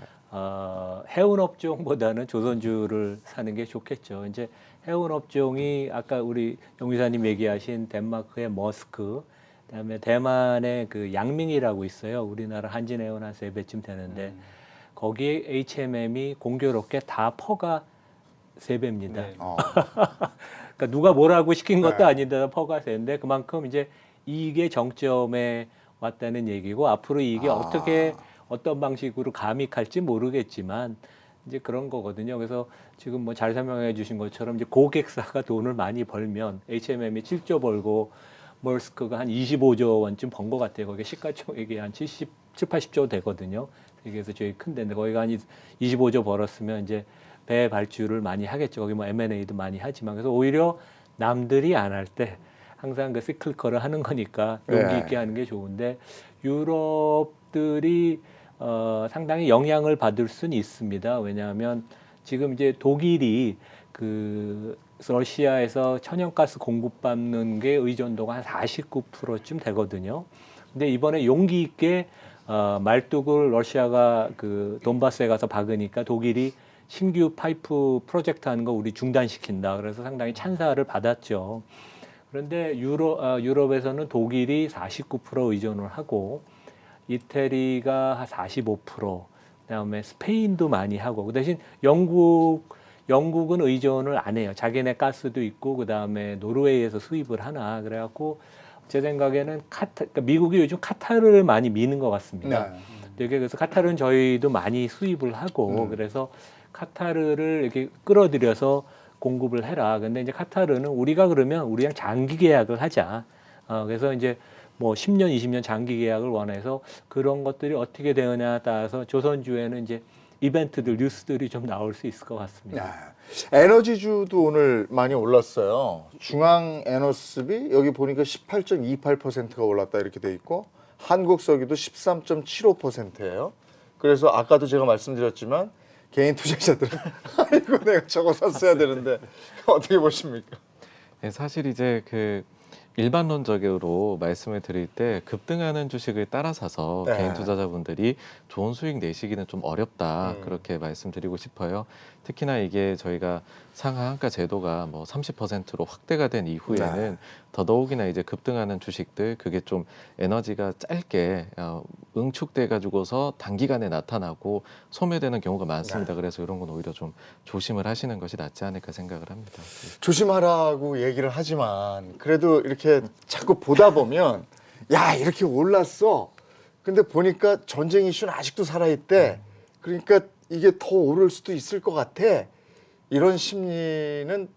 해운 업종보다는 조선주를 사는 게 좋겠죠. 이제 해운 업종이 아까 우리 영 기사님 얘기하신 덴마크의 머스크, 그다음에 대만의 그 양민이라고 있어요. 우리나라 한진해운 한 3배쯤 되는데 거기에 HMM이 공교롭게 다 퍼가 3배입니다. 네. 그러니까 누가 뭐라고 시킨 것도 네. 아닌데 퍼가 3인데 그만큼 이제 이익의 정점에 왔다는 얘기고 앞으로 이게 어떻게 어떤 방식으로 감익할지 모르겠지만 이제 그런 거거든요. 그래서 지금 뭐 잘 설명해 주신 것처럼 이제 고객사가 돈을 많이 벌면 HMM이 7조 벌고 머스크가 한 25조 원쯤 번 것 같아요. 거기 시가총액이 한 70, 80조 되거든요. 세계에서 제일 큰 데인데 거기가 한 25조 벌었으면 이제 배 발주를 많이 하겠죠. 거기 뭐 M&A도 많이 하지만 그래서 오히려 남들이 안 할 때 항상 그 시클컬을 하는 거니까 용기 네. 있게 하는 게 좋은데 유럽들이 상당히 영향을 받을 수는 있습니다. 왜냐하면 지금 이제 독일이 그 러시아에서 천연가스 공급받는 게 의존도가 한 49%쯤 되거든요. 근데 이번에 용기 있게 말뚝을 러시아가 그 돈바스에 가서 박으니까 독일이 신규 파이프 프로젝트 하는 거 우리 중단시킨다. 그래서 상당히 찬사를 받았죠. 그런데 유럽에서는 독일이 49% 의존을 하고 이태리가 한 45%, 그다음에 스페인도 많이 하고 그 대신 영국은 의존을 안 해요. 자기네 가스도 있고 그다음에 노르웨이에서 수입을 하나. 그래갖고 제 생각에는 그러니까 미국이 요즘 카타르를 많이 미는 것 같습니다. 네. 되게 그래서 카타르는 저희도 많이 수입을 하고 그래서 카타르를 이렇게 끌어들여서 공급을 해라. 근데 이제 카타르는 우리가 그러면 우리랑 장기 계약을 하자. 그래서 이제 뭐 10년, 20년 장기 계약을 원해서 그런 것들이 어떻게 되느냐에 따라서 조선주에는 이제 이벤트들, 뉴스들이 좀 나올 수 있을 것 같습니다. 에너지주도 오늘 많이 올랐어요. 중앙 에너스비 여기 보니까 18.28%가 올랐다 이렇게 돼 있고 한국석유도 13.75%예요. 그래서 아까도 제가 말씀드렸지만 개인 투자자들은 아이고 내가 저거 샀어야 되는데 어떻게 보십니까? 네, 사실 이제 그 일반론적으로 말씀을 드릴 때 급등하는 주식을 따라 사서 네. 개인 투자자분들이 좋은 수익 내시기는 좀 어렵다 그렇게 말씀드리고 싶어요. 특히나 이게 저희가 상하한가 제도가 뭐 30%로 확대가 된 이후에는 네. 더더욱이나 이제 급등하는 주식들 그게 좀 에너지가 짧게 응축돼 가지고서 단기간에 나타나고 소멸되는 경우가 많습니다. 네. 그래서 이런 건 오히려 좀 조심을 하시는 것이 낫지 않을까 생각을 합니다. 조심하라고 얘기를 하지만 그래도 이렇게 자꾸 보다 보면 야 이렇게 올랐어. 근데 보니까 전쟁 이슈는 아직도 살아있대. 그러니까 이게 더 오를 수도 있을 것 같아. 이런 심리는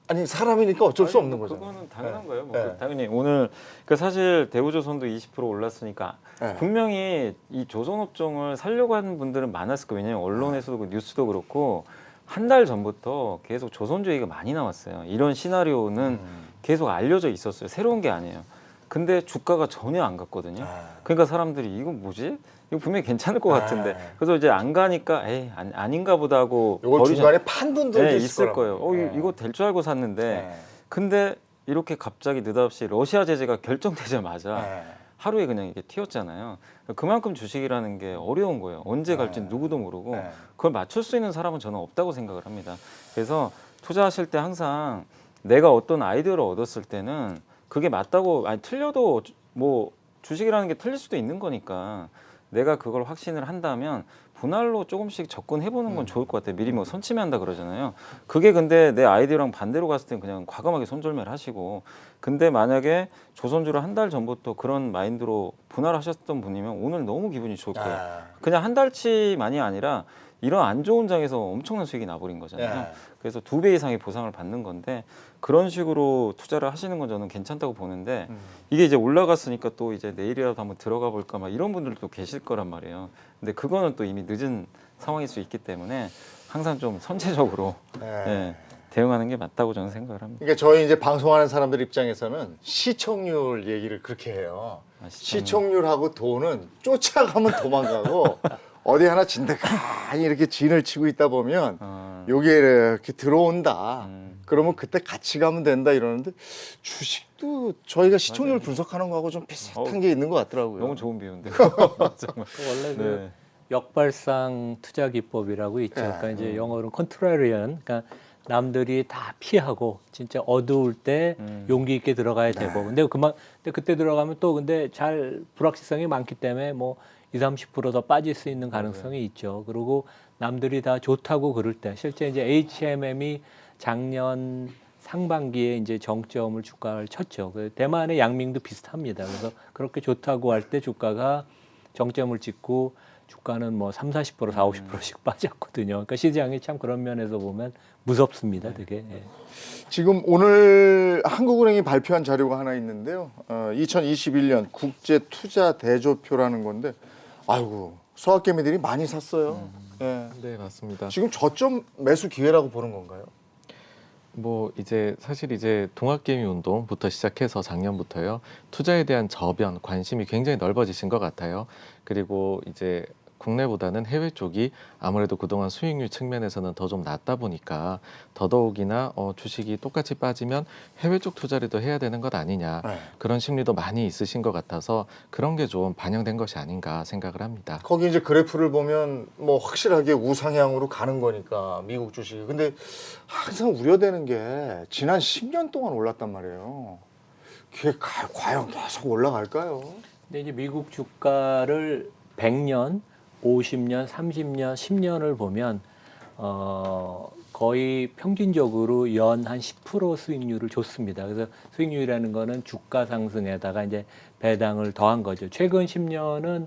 아니 사람이니까 어쩔 수 없는 거잖아요. 그거는 당연한 네. 거예요. 뭐 네. 당연히 오늘 그 사실 대우조선도 20% 올랐으니까 네. 분명히 이 조선업종을 살려고 하는 분들은 많았을 거예요. 왜냐하면 언론에서도 그 뉴스도 그렇고 한 달 전부터 계속 조선주 얘기가 많이 나왔어요. 이런 시나리오는 계속 알려져 있었어요. 새로운 게 아니에요. 근데 주가가 전혀 안 갔거든요. 그러니까 사람들이 이거 뭐지? 이거 분명히 괜찮을 것 같은데. 그래서 이제 안 가니까 에이 아닌가 보다 하고 이거 중간에 판 분들도 네, 있을 있을 거예요. 거예요. 이거 될 줄 알고 샀는데 근데 이렇게 갑자기 느닷없이 러시아 제재가 결정되자마자 하루에 그냥 이게 튀었잖아요. 그만큼 주식이라는 게 어려운 거예요. 언제 갈지 누구도 모르고 그걸 맞출 수 있는 사람은 저는 없다고 생각을 합니다. 그래서 투자하실 때 항상 내가 어떤 아이디어를 얻었을 때는 그게 맞다고 아니 틀려도 뭐 주식이라는 게 틀릴 수도 있는 거니까 내가 그걸 확신을 한다면 분할로 조금씩 접근해보는 건 좋을 것 같아요. 미리 뭐 선침해한다 그러잖아요. 그게 근데 내 아이디어랑 반대로 갔을 땐 그냥 과감하게 손절매를 하시고 근데 만약에 조선주를 한 달 전부터 그런 마인드로 분할하셨던 분이면 오늘 너무 기분이 좋을 거예요. 그냥 한 달치만이 아니라 이런 안 좋은 장에서 엄청난 수익이 나버린 거잖아요. 그래서 2배 이상의 보상을 받는 건데 그런 식으로 투자를 하시는 건 저는 괜찮다고 보는데 이게 이제 올라갔으니까 또 이제 내일이라도 한번 들어가 볼까 막 이런 분들도 계실 거란 말이에요. 근데 그거는 또 이미 늦은 상황일 수 있기 때문에 항상 좀 선제적으로 대응하는 게 맞다고 저는 생각을 합니다. 그러니까 저희 이제 방송하는 사람들 입장에서는 시청률 얘기를 그렇게 해요. 시청률하고 돈은 쫓아가면 도망가고 어디 하나 진득하니 이렇게 진을 치고 있다 보면 여기에 이렇게 들어온다. 그러면 그때 같이 가면 된다 이러는데 주식도 저희가 시청률 분석하는 거하고 좀 비슷한 게 있는 것 같더라고요. 너무 좋은 비유인데. 원래 그 네. 역발상 투자 기법이라고 있죠. 그러니까 이제 영어로는 컨트라리언. 그러니까 남들이 다 피하고 진짜 어두울 때 용기 있게 들어가야 되고. 근데 그때 들어가면 또 근데 잘 불확실성이 많기 때문에 뭐 20-30%더 빠질 수 있는 가능성이 있죠. 그리고 남들이 다 좋다고 그럴 때 실제 이제 HMM이 작년 상반기에 이제 정점을 주가를 쳤죠. 대만의 양밍도 비슷합니다. 그래서 그렇게 좋다고 할 때 주가가 정점을 찍고 주가는 뭐 30-40%, 40-50%씩 빠졌거든요. 그러니까 시장이 참 그런 면에서 보면 무섭습니다, 되게. 예. 지금 오늘 한국은행이 발표한 자료가 하나 있는데요. 2021년 국제 투자 대조표라는 건데, 아이고 서학개미들이 많이 샀어요. 예. 네, 맞습니다. 지금 저점 매수 기회라고 보는 건가요? 뭐 이제 사실 이제 동학개미 운동부터 시작해서 작년부터요. 투자에 대한 저변, 관심이 굉장히 넓어지신 것 같아요. 그리고 이제 국내보다는 해외 쪽이 아무래도 그동안 수익률 측면에서는 더 좀 낮다 보니까 더더욱이나 주식이 똑같이 빠지면 해외 쪽 투자를 더 해야 되는 것 아니냐 네. 그런 심리도 많이 있으신 것 같아서 그런 게 좀 반영된 것이 아닌가 생각을 합니다. 거기 이제 그래프를 보면 뭐 확실하게 우상향으로 가는 거니까 미국 주식이. 근데 항상 우려되는 게 지난 10년 동안 올랐단 말이에요. 그게 과연 계속 올라갈까요? 근데 이제 미국 주가를 100년, 50년, 30년, 10년을 보면 거의 평균적으로 연 한 10% 수익률을 줬습니다. 그래서 수익률이라는 거는 주가 상승에다가 이제 배당을 더한 거죠. 최근 10년은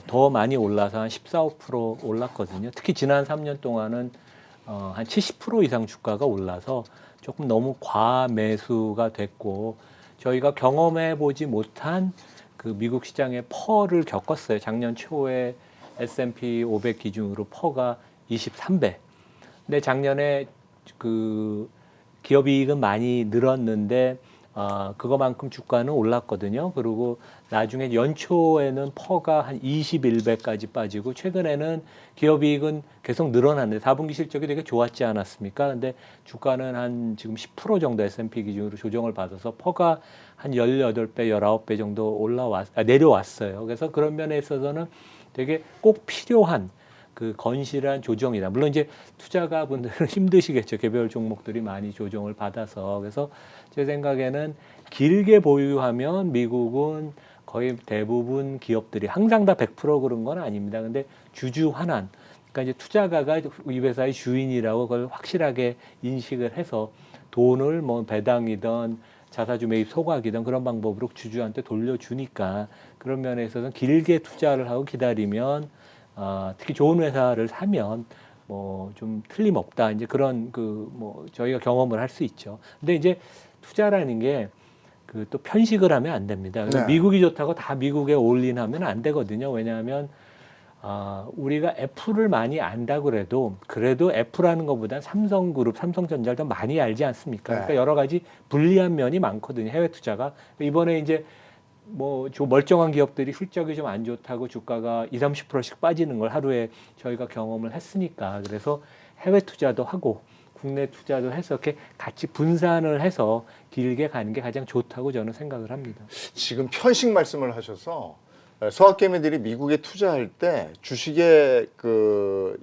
더 많이 올라서 한 14, 5% 올랐거든요. 특히 지난 3년 동안은 한 70% 이상 주가가 올라서 조금 너무 과매수가 됐고 저희가 경험해 보지 못한 그 미국 시장의 펄을 겪었어요. 작년 초에 S&P 500 기준으로 퍼가 23배. 근데 작년에 그 기업이익은 많이 늘었는데 그거만큼 주가는 올랐거든요. 그리고 나중에 연초에는 퍼가 한 21배까지 빠지고 최근에는 기업이익은 계속 늘어났는데 4분기 실적이 되게 좋았지 않았습니까? 근데 주가는 한 지금 10% 정도 S&P 기준으로 조정을 받아서 퍼가 한 18배, 19배 정도 내려왔어요. 그래서 그런 면에 있어서는 되게 꼭 필요한 그 건실한 조정이다. 물론 이제 투자가분들은 힘드시겠죠. 개별 종목들이 많이 조정을 받아서. 그래서 제 생각에는 길게 보유하면 미국은 거의 대부분 기업들이 항상 다 100% 그런 건 아닙니다. 근데 주주환원. 그러니까 이제 투자가가 이 회사의 주인이라고 그걸 확실하게 인식을 해서 돈을 뭐 배당이든 자사주 매입 소각이든 그런 방법으로 주주한테 돌려주니까 그런 면에 있어서는 길게 투자를 하고 기다리면 특히 좋은 회사를 사면 뭐 좀 틀림없다. 이제 그런 그 뭐 저희가 경험을 할 수 있죠. 근데 이제 투자라는 게 그 또 편식을 하면 안 됩니다. 네. 미국이 좋다고 다 미국에 올인하면 안 되거든요. 왜냐하면 우리가 애플을 많이 안다 그래도 애플하는 것보다 삼성그룹, 삼성전자를 더 많이 알지 않습니까? 그러니까 네. 여러 가지 불리한 면이 많거든요. 해외 투자가. 이번에 이제 뭐 멀쩡한 기업들이 실적이 좀 안 좋다고 주가가 20, 30%씩 빠지는 걸 하루에 저희가 경험을 했으니까 그래서 해외 투자도 하고 국내 투자도 해서 이렇게 같이 분산을 해서 길게 가는 게 가장 좋다고 저는 생각을 합니다. 지금 편식 말씀을 하셔서 서학개미들이 미국에 투자할 때 주식에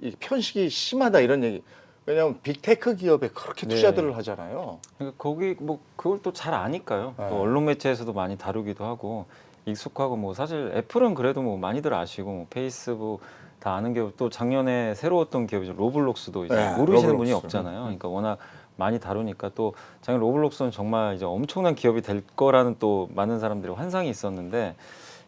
이 편식이 심하다 이런 얘기. 왜냐하면 빅테크 기업에 그렇게 네. 투자들을 하잖아요. 그러니까 거기 뭐 그걸 또 잘 아니까요. 네. 또 언론 매체에서도 많이 다루기도 하고 익숙하고 뭐 사실 애플은 그래도 뭐 많이들 아시고 뭐 페이스북 다 아는 기업 또 작년에 새로웠던 기업이죠. 로블록스도 이제 네, 모르시는 분이 로블록스. 없잖아요. 그러니까 워낙 많이 다루니까 또 작년 로블록스는 정말 이제 엄청난 기업이 될 거라는 또 많은 사람들이 환상이 있었는데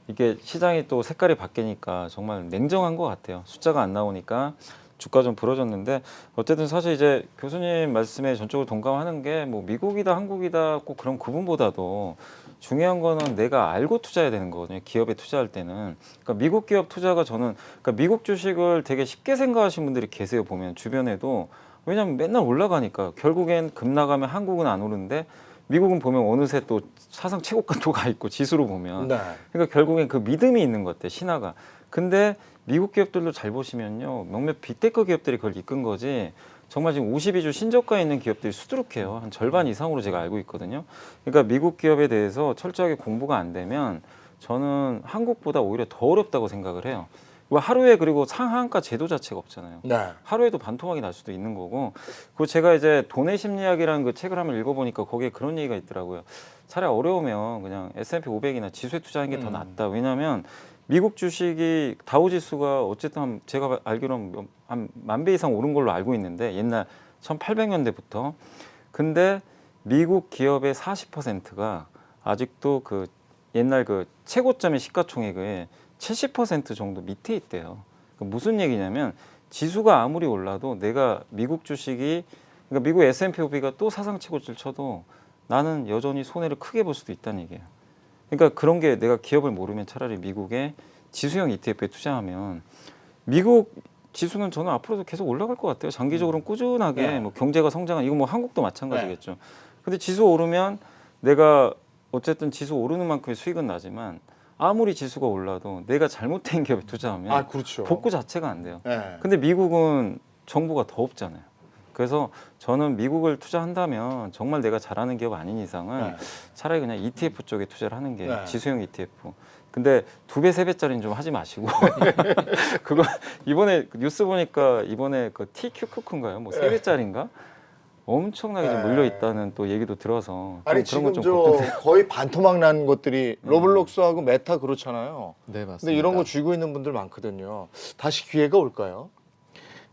이게 시장이 또 색깔이 바뀌니까 정말 냉정한 것 같아요. 숫자가 안 나오니까 주가 좀 부러졌는데 어쨌든 사실 이제 교수님 말씀에 전적으로 동감하는 게 뭐 미국이다 한국이다 꼭 그런 구분보다도 중요한 거는 내가 알고 투자해야 되는 거거든요. 기업에 투자할 때는. 그러니까 미국 기업 투자가 저는 그러니까 미국 주식을 되게 쉽게 생각하시는 분들이 계세요. 보면 주변에도. 왜냐하면 맨날 올라가니까 결국엔 급락하면 한국은 안 오르는데 미국은 보면 어느새 또 사상 최고가 또 가 있고 지수로 보면. 네. 그러니까 결국엔 그 믿음이 있는 것 같아요. 신화가. 근데 미국 기업들도 잘 보시면요. 몇몇 빅테크 기업들이 그걸 이끈 거지. 정말 지금 52주 신저가에 있는 기업들이 수두룩해요. 한 절반 이상으로 제가 알고 있거든요. 그러니까 미국 기업에 대해서 철저하게 공부가 안 되면 저는 한국보다 오히려 더 어렵다고 생각을 해요. 하루에 그리고 상한가 제도 자체가 없잖아요. 네. 하루에도 반토막이 날 수도 있는 거고. 그리고 제가 이제 돈의 심리학이라는 그 책을 한번 읽어보니까 거기에 그런 얘기가 있더라고요. 차라리 어려우면 그냥 S&P 500이나 지수에 투자하는 게 더 낫다. 왜냐하면 미국 주식이 다우지수가 어쨌든 제가 알기로는 한 10,000배 이상 오른 걸로 알고 있는데 옛날 1800년대부터. 근데 미국 기업의 40%가 아직도 그 옛날 그 최고점의 시가총액의 70% 정도 밑에 있대요. 그러니까 무슨 얘기냐면 지수가 아무리 올라도 내가 미국 주식이 그러니까 미국 S&P 500가 또 사상 최고치를 쳐도 나는 여전히 손해를 크게 볼 수도 있다는 얘기예요. 그러니까 그런 게 내가 기업을 모르면 차라리 미국의 지수형 ETF에 투자하면 미국 지수는 저는 앞으로도 계속 올라갈 것 같아요. 장기적으로는 꾸준하게 네. 뭐 경제가 성장한 이거 뭐 한국도 마찬가지겠죠. 근데 지수 오르면 내가 어쨌든 지수 오르는 만큼의 수익은 나지만 아무리 지수가 올라도 내가 잘못된 기업에 투자하면 아, 그렇죠. 복구 자체가 안 돼요. 네. 근데 미국은 정보가 더 없잖아요. 그래서 저는 미국을 투자한다면 정말 내가 잘하는 기업 아닌 이상은 네. 차라리 그냥 ETF 쪽에 투자를 하는 게 네. 지수형 ETF. 근데 2배, 3배짜리는 좀 하지 마시고 그거 이번에 뉴스 보니까 이번에 그 TQQ인가요? 뭐 3배짜리인가? 엄청나게 좀 네. 물려 있다는 또 얘기도 들어서 좀 아니 그런 지금 건좀 저 걱정돼요. 거의 반토막 난 것들이 로블록스하고 메타 그렇잖아요. 네, 맞습니다. 근데 이런 거 쥐고 있는 분들 많거든요. 다시 기회가 올까요?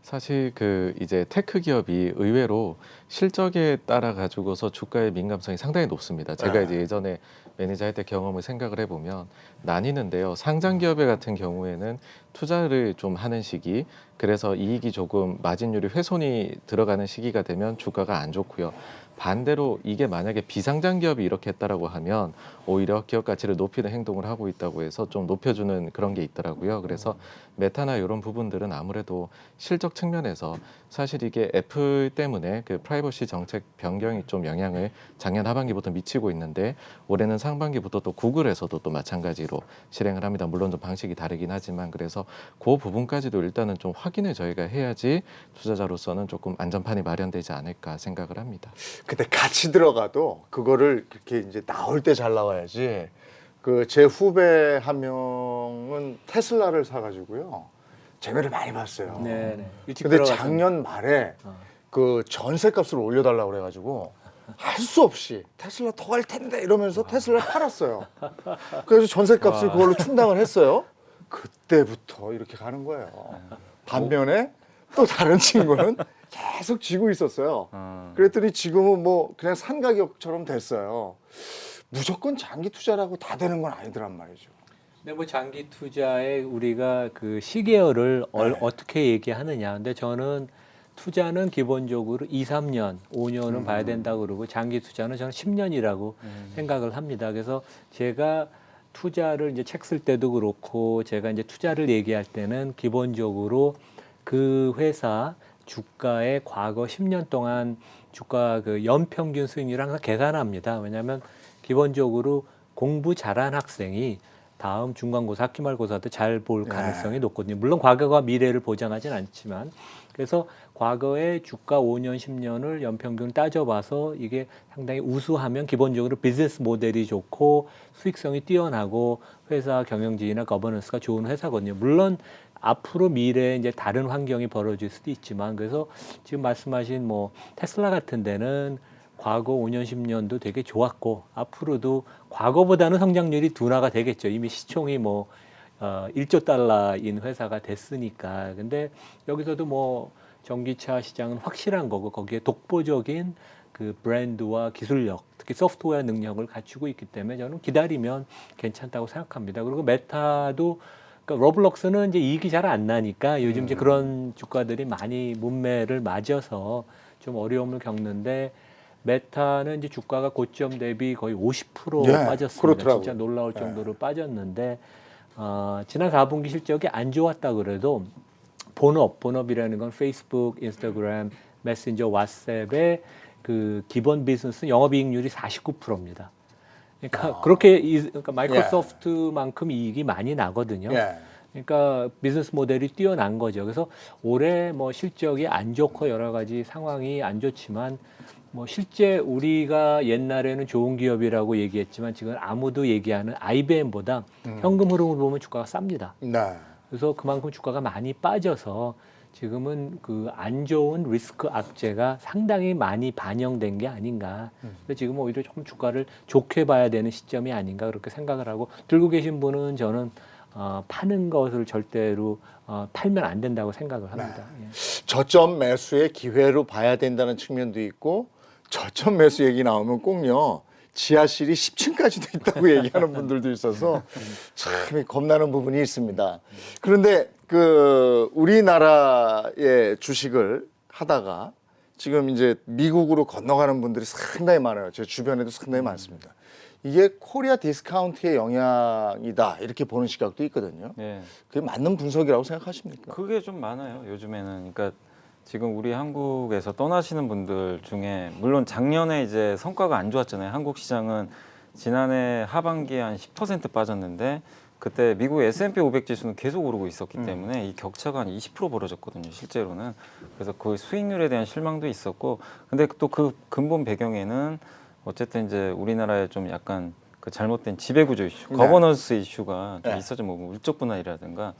사실 그 이제 테크 기업이 의외로 실적에 따라 가지고서 주가의 민감성이 상당히 높습니다. 제가 네. 이제 예전에 매니저 할 때 경험을 생각을 해보면 나뉘는데요. 상장 기업의 같은 경우에는 투자를 좀 하는 시기, 그래서 이익이 조금 마진율이 훼손이 들어가는 시기가 되면 주가가 안 좋고요. 반대로 이게 만약에 비상장 기업이 이렇게 했다라고 하면 오히려 기업 가치를 높이는 행동을 하고 있다고 해서 좀 높여주는 그런 게 있더라고요. 그래서 메타나 이런 부분들은 아무래도 실적 측면에서 사실 이게 애플 때문에 그 프라이버시 정책 변경이 좀 영향을 작년 하반기부터 미치고 있는데 올해는 상반기부터 또 구글에서도 또 마찬가지로 실행을 합니다. 물론 좀 방식이 다르긴 하지만 그래서 그 부분까지도 일단은 좀 확인을 저희가 해야지 투자자로서는 조금 안전판이 마련되지 않을까 생각을 합니다. 근데 같이 들어가도 그거를 그렇게 이제 나올 때 잘 나와야지. 그 제 후배 한 명은 테슬라를 사가지고요. 재미를 많이 봤어요. 네, 네. 일찍 근데 들어가서. 작년 말에 어. 그 전세값을 올려달라고 그래가지고 할 수 없이 테슬라 더 갈 텐데 이러면서 테슬라를 팔았어요. 그래서 전세값을 그걸로 충당을 했어요. 그때부터 이렇게 가는 거예요. 반면에 또 다른 친구는 계속 쥐고 있었어요. 그랬더니 지금은 뭐 그냥 산 가격처럼 됐어요. 무조건 장기 투자라고 다 되는 건 아니더란 말이죠. 근데 뭐 장기 투자에 우리가 그 시계열을 네. 어떻게 얘기하느냐. 근데 저는 투자는 기본적으로 2, 3년, 5년은 봐야 된다고 그러고 장기 투자는 저는 10년이라고 생각을 합니다. 그래서 제가 투자를 이제 책 쓸 때도 그렇고 제가 이제 투자를 얘기할 때는 기본적으로 그 회사 주가의 과거 10년 동안 주가 그 연평균 수익률을 항상 계산합니다. 왜냐하면 기본적으로 공부 잘한 학생이 다음 중간고사, 학기말고사 때 잘 볼 가능성이 높거든요. 물론 과거가 미래를 보장하진 않지만 그래서 과거의 주가 5년, 10년을 연평균 따져봐서 이게 상당히 우수하면 기본적으로 비즈니스 모델이 좋고 수익성이 뛰어나고 회사 경영진이나 거버넌스가 좋은 회사거든요. 물론 앞으로 미래에 이제 다른 환경이 벌어질 수도 있지만 그래서 지금 말씀하신 뭐 테슬라 같은 데는 과거 5년, 10년도 되게 좋았고 앞으로도 과거보다는 성장률이 둔화가 되겠죠. 이미 시총이 뭐 1조 달러인 회사가 됐으니까. 근데 여기서도 뭐 전기차 시장은 확실한 거고 거기에 독보적인 그 브랜드와 기술력, 특히 소프트웨어 능력을 갖추고 있기 때문에 저는 기다리면 괜찮다고 생각합니다. 그리고 메타도 그러니까 로블록스는 이제 이익이 잘 안 나니까 요즘 이제 그런 주가들이 많이 문매를 맞아서 좀 어려움을 겪는데 메타는 이제 주가가 고점 대비 거의 50% 예, 빠졌습니다. 그렇더라고요. 진짜 놀라울 정도로 빠졌는데 지난 4분기 실적이 안 좋았다 그래도 본업이라는 건 페이스북, 인스타그램, 메신저, 왓츠앱의 그 기본 비즈니스 영업이익률이 49%입니다. 그러니까 그러니까 마이크로소프트만큼 이익이 많이 나거든요. 예. 그러니까 비즈니스 모델이 뛰어난 거죠. 그래서 올해 뭐 실적이 안 좋고 여러 가지 상황이 안 좋지만 뭐 실제 우리가 옛날에는 좋은 기업이라고 얘기했지만 지금 아무도 얘기하는 IBM보다 현금 흐름을 보면 주가가 쌉니다. 네. 그래서 그만큼 주가가 많이 빠져서 지금은 그 안 좋은 리스크 악재가 상당히 많이 반영된 게 아닌가. 그래서 지금 오히려 조금 주가를 좋게 봐야 되는 시점이 아닌가 그렇게 생각을 하고 들고 계신 분은 저는 파는 것을 절대로 팔면 안 된다고 생각을 합니다. 예. 저점 매수의 기회로 봐야 된다는 측면도 있고 저점 매수 얘기 나오면 꼭요 지하실이 10층까지도 있다고 얘기하는 분들도 있어서 참 겁나는 부분이 있습니다. 그런데 그 우리나라의 주식을 하다가 지금 이제 미국으로 건너가는 분들이 상당히 많아요. 제 주변에도 상당히 많습니다. 이게 코리아 디스카운트의 영향이다 이렇게 보는 시각도 있거든요. 네. 그게 맞는 분석이라고 생각하십니까? 그게 좀 많아요. 요즘에는. 그러니까 지금 우리 한국에서 떠나시는 분들 중에 물론 작년에 이제 성과가 안 좋았잖아요. 한국 시장은 지난해 하반기에 한 10% 빠졌는데 그때 미국 S&P 500 지수는 계속 오르고 있었기 때문에 이 격차가 한 20% 벌어졌거든요. 실제로는. 그래서 그 수익률에 대한 실망도 있었고 근데 또 그 근본 배경에는 어쨌든 이제 우리나라에 좀 약간 그 잘못된 지배구조 이슈, 네. 거버넌스 이슈가 좀 네. 있었죠. 뭐 물적 분할이라든가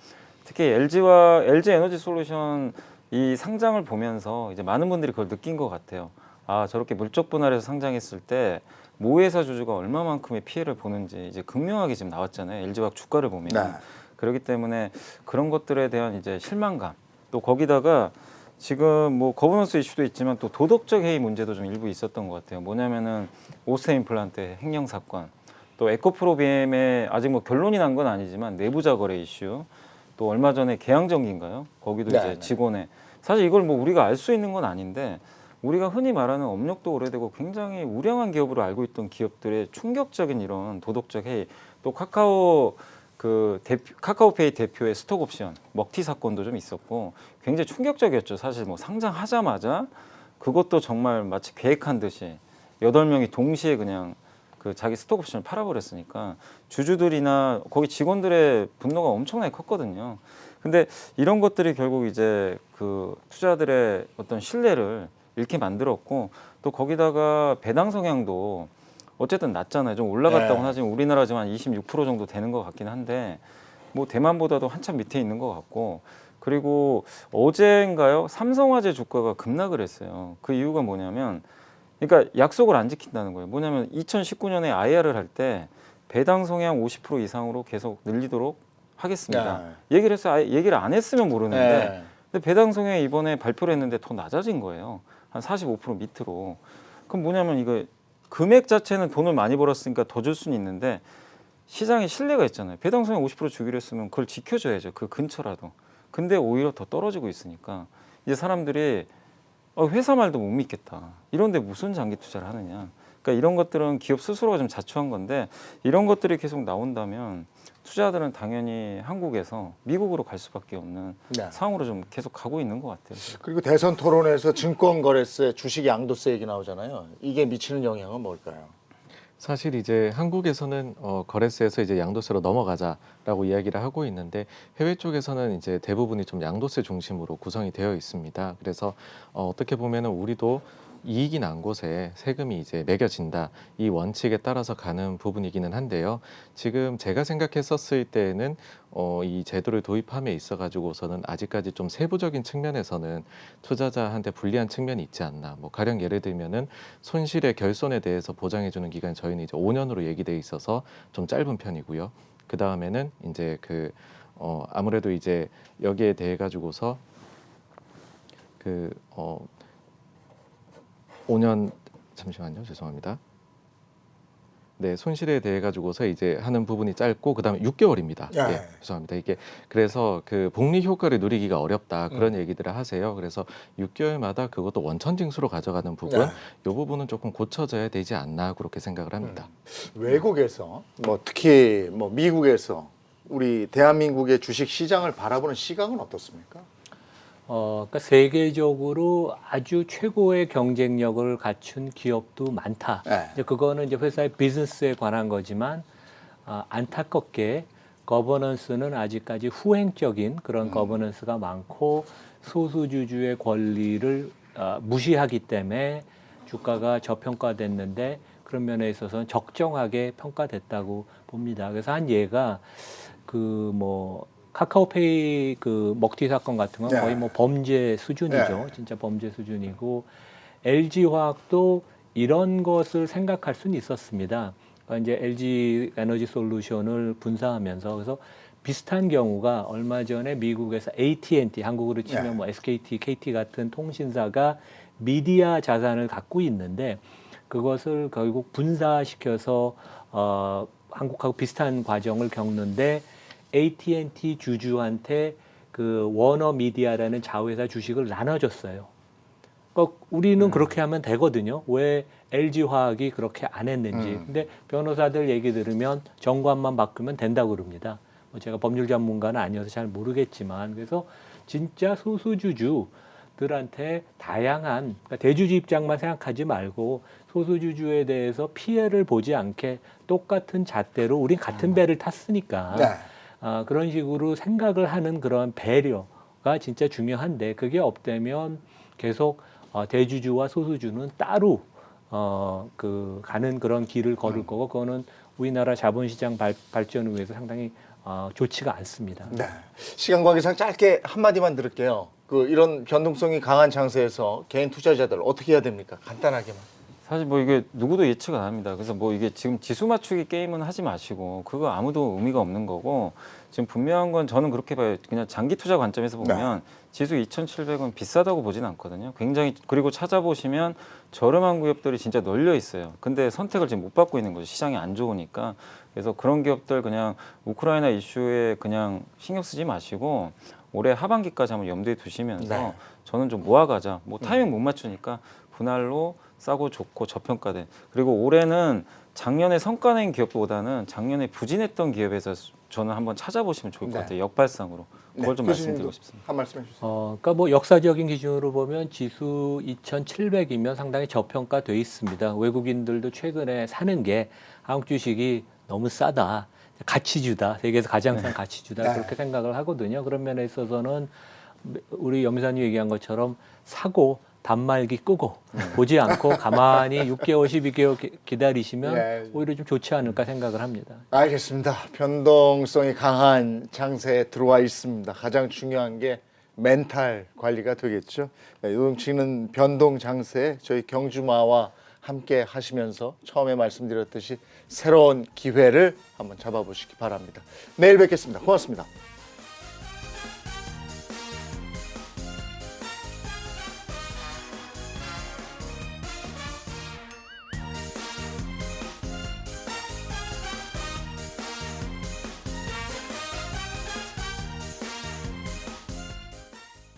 특히 LG와 LG 에너지 솔루션 이 상장을 보면서 이제 많은 분들이 그걸 느낀 것 같아요. 아 저렇게 물적 분할해서 상장했을 때 모회사 주주가 얼마만큼의 피해를 보는지 이제 극명하게 지금 나왔잖아요. LG화학 주가를 보면 네. 그렇기 때문에 그런 것들에 대한 이제 실망감 또 거기다가 지금 뭐 거버넌스 이슈도 있지만 또 도덕적 해이 문제도 좀 일부 있었던 것 같아요. 뭐냐면은 오스테 임플란트 횡령 사건, 또 에코프로비엠에 아직 뭐 결론이 난 건 아니지만 내부자 거래 이슈, 또 얼마 전에 개항정기인가요? 거기도 네, 이제 네. 직원의 사실 이걸 뭐 우리가 알 수 있는 건 아닌데 우리가 흔히 말하는 업력도 오래되고 굉장히 우량한 기업으로 알고 있던 기업들의 충격적인 이런 도덕적 해이, 또 카카오 카카오페이 대표의 스톡 옵션 먹튀 사건도 좀 있었고 굉장히 충격적이었죠. 사실 뭐 상장하자마자 그것도 정말 마치 계획한 듯이 8명이 동시에 그냥 그 자기 스톡 옵션을 팔아버렸으니까 주주들이나 거기 직원들의 분노가 엄청나게 컸거든요. 근데 이런 것들이 결국 이제 그 투자들의 어떤 신뢰를 잃게 만들었고 또 거기다가 배당 성향도 어쨌든 낮잖아요. 좀 올라갔다고는 네. 하지만 우리나라 지금 한 26% 정도 되는 것 같긴 한데 뭐 대만보다도 한참 밑에 있는 것 같고 그리고 어제인가요? 삼성화재 주가가 급락을 했어요. 그 이유가 뭐냐면 그러니까 약속을 안 지킨다는 거예요. 뭐냐면 2019년에 IR을 할 때 배당 성향 50% 이상으로 계속 늘리도록 하겠습니다. 얘기를 했어요. 아예 얘기를 안 했으면 모르는데 네. 근데 배당 성향이 이번에 발표를 했는데 더 낮아진 거예요. 한 45% 밑으로. 그럼 뭐냐면 이거 금액 자체는 돈을 많이 벌었으니까 더 줄 수는 있는데 시장에 신뢰가 있잖아요. 배당 성향 50% 주기로 했으면 그걸 지켜줘야죠. 그 근처라도. 근데 오히려 더 떨어지고 있으니까 이제 사람들이 회사 말도 못 믿겠다. 이런데 무슨 장기 투자를 하느냐. 그러니까 이런 것들은 기업 스스로가 좀 자초한 건데 이런 것들이 계속 나온다면 투자들은 당연히 한국에서 미국으로 갈 수밖에 없는 네. 상황으로 좀 계속 가고 있는 것 같아요. 그리고 대선 토론에서 증권거래세, 주식 양도세 얘기 나오잖아요. 이게 미치는 영향은 뭘까요? 사실 이제 한국에서는 거래세에서 이제 양도세로 넘어가자라고 이야기를 하고 있는데 해외 쪽에서는 이제 대부분이 좀 양도세 중심으로 구성이 되어 있습니다. 그래서 어떻게 보면은 우리도 이익이 난 곳에 세금이 이제 매겨진다 이 원칙에 따라서 가는 부분이기는 한데요. 지금 제가 생각했었을 때에는 이 제도를 도입함에 있어 가지고서는 아직까지 좀 세부적인 측면에서는 투자자한테 불리한 측면이 있지 않나. 뭐 가령 예를 들면은 손실의 결손에 대해서 보장해주는 기간 저희는 이제 5년으로 얘기돼 있어서 좀 짧은 편이고요. 그 다음에는 이제 아무래도 이제 여기에 대해 가지고서 5년 잠시만요. 죄송합니다. 네, 손실에 대해 가지고서 이제 하는 부분이 짧고 그다음에 6개월입니다. 네. 예, 죄송합니다. 이게 그래서 그 복리 효과를 누리기가 어렵다 그런 얘기들을 하세요. 그래서 6개월마다 그것도 원천징수로 가져가는 부분, 네. 이 부분은 조금 고쳐져야 되지 않나 그렇게 생각을 합니다. 외국에서 뭐 특히 뭐 미국에서 우리 대한민국의 주식 시장을 바라보는 시각은 어떻습니까? 그러니까 세계적으로 아주 최고의 경쟁력을 갖춘 기업도 많다. 네. 이제 그거는 이제 회사의 비즈니스에 관한 거지만 안타깝게 거버넌스는 아직까지 후행적인 그런 거버넌스가 많고 소수주주의 권리를 무시하기 때문에 주가가 저평가됐는데 그런 면에 있어서는 적정하게 평가됐다고 봅니다. 그래서 한 예가 카카오페이 그 먹튀 사건 같은 건 네. 거의 뭐 범죄 수준이죠. 네. 진짜 범죄 수준이고 LG화학도 이런 것을 생각할 수는 있었습니다. 그러니까 이제 LG 에너지 솔루션을 분사하면서 그래서 비슷한 경우가 얼마 전에 미국에서 AT&T, 한국으로 치면 네. 뭐 SKT, KT 같은 통신사가 미디어 자산을 갖고 있는데 그것을 결국 분사시켜서 한국하고 비슷한 과정을 겪는데 AT&T 주주한테 그 워너미디어라는 자회사 주식을 나눠줬어요. 그러니까 우리는 그렇게 하면 되거든요. 왜 LG화학이 그렇게 안 했는지. 근데 변호사들 얘기 들으면 정관만 바꾸면 된다고 그럽니다. 뭐 제가 법률 전문가는 아니어서 잘 모르겠지만 그래서 진짜 소수주주들한테 다양한 그러니까 대주주 입장만 생각하지 말고 소수주주에 대해서 피해를 보지 않게 똑같은 잣대로 우린 같은 배를 탔으니까 네. 그런 식으로 생각을 하는 그런 배려가 진짜 중요한데 그게 없다면 계속 대주주와 소수주는 따로 가는 그런 길을 걸을 거고 그거는 우리나라 자본시장 발전을 위해서 상당히 좋지가 않습니다. 네. 시간 관계상 짧게 한마디만 들을게요. 이런 변동성이 강한 장세에서 개인 투자자들 어떻게 해야 됩니까? 간단하게만. 사실 뭐 이게 누구도 예측 안 합니다. 그래서 뭐 이게 지금 지수 맞추기 게임은 하지 마시고 그거 아무도 의미가 없는 거고 지금 분명한 건 저는 그렇게 봐요. 그냥 장기 투자 관점에서 보면 지수 2,700은 비싸다고 보진 않거든요. 굉장히 그리고 찾아보시면 저렴한 기업들이 진짜 널려 있어요. 근데 선택을 지금 못 받고 있는 거죠. 시장이 안 좋으니까. 그래서 그런 기업들 그냥 우크라이나 이슈에 그냥 신경 쓰지 마시고 올해 하반기까지 한번 염두에 두시면서 네. 저는 좀 모아가자. 뭐 타이밍 못 맞추니까 분할로 싸고 좋고 저평가된 그리고 올해는 작년에 성과 낸 기업보다는 작년에 부진했던 기업에서 저는 한번 찾아보시면 좋을 것 같아요. 역발상으로 그걸 좀 말씀드리고 싶습니다. 한 말씀 해주세요. 그러니까 뭐 역사적인 기준으로 보면 지수 2,700이면 상당히 저평가돼 있습니다. 외국인들도 최근에 사는 게 한국 주식이 너무 싸다, 가치주다, 세계에서 가장 싼 가치주다 네. 그렇게 생각을 하거든요. 그런 면에 있어서는 우리 염사님 얘기한 것처럼 사고 단말기 끄고 보지 않고 가만히 6개월, 12개월 기다리시면 네. 오히려 좀 좋지 않을까 생각을 합니다. 알겠습니다. 변동성이 강한 장세에 들어와 있습니다. 가장 중요한 게 멘탈 관리가 되겠죠. 요동치는 변동 장세에 저희 경주마와 함께 하시면서 처음에 말씀드렸듯이 새로운 기회를 한번 잡아보시기 바랍니다. 내일 뵙겠습니다. 고맙습니다.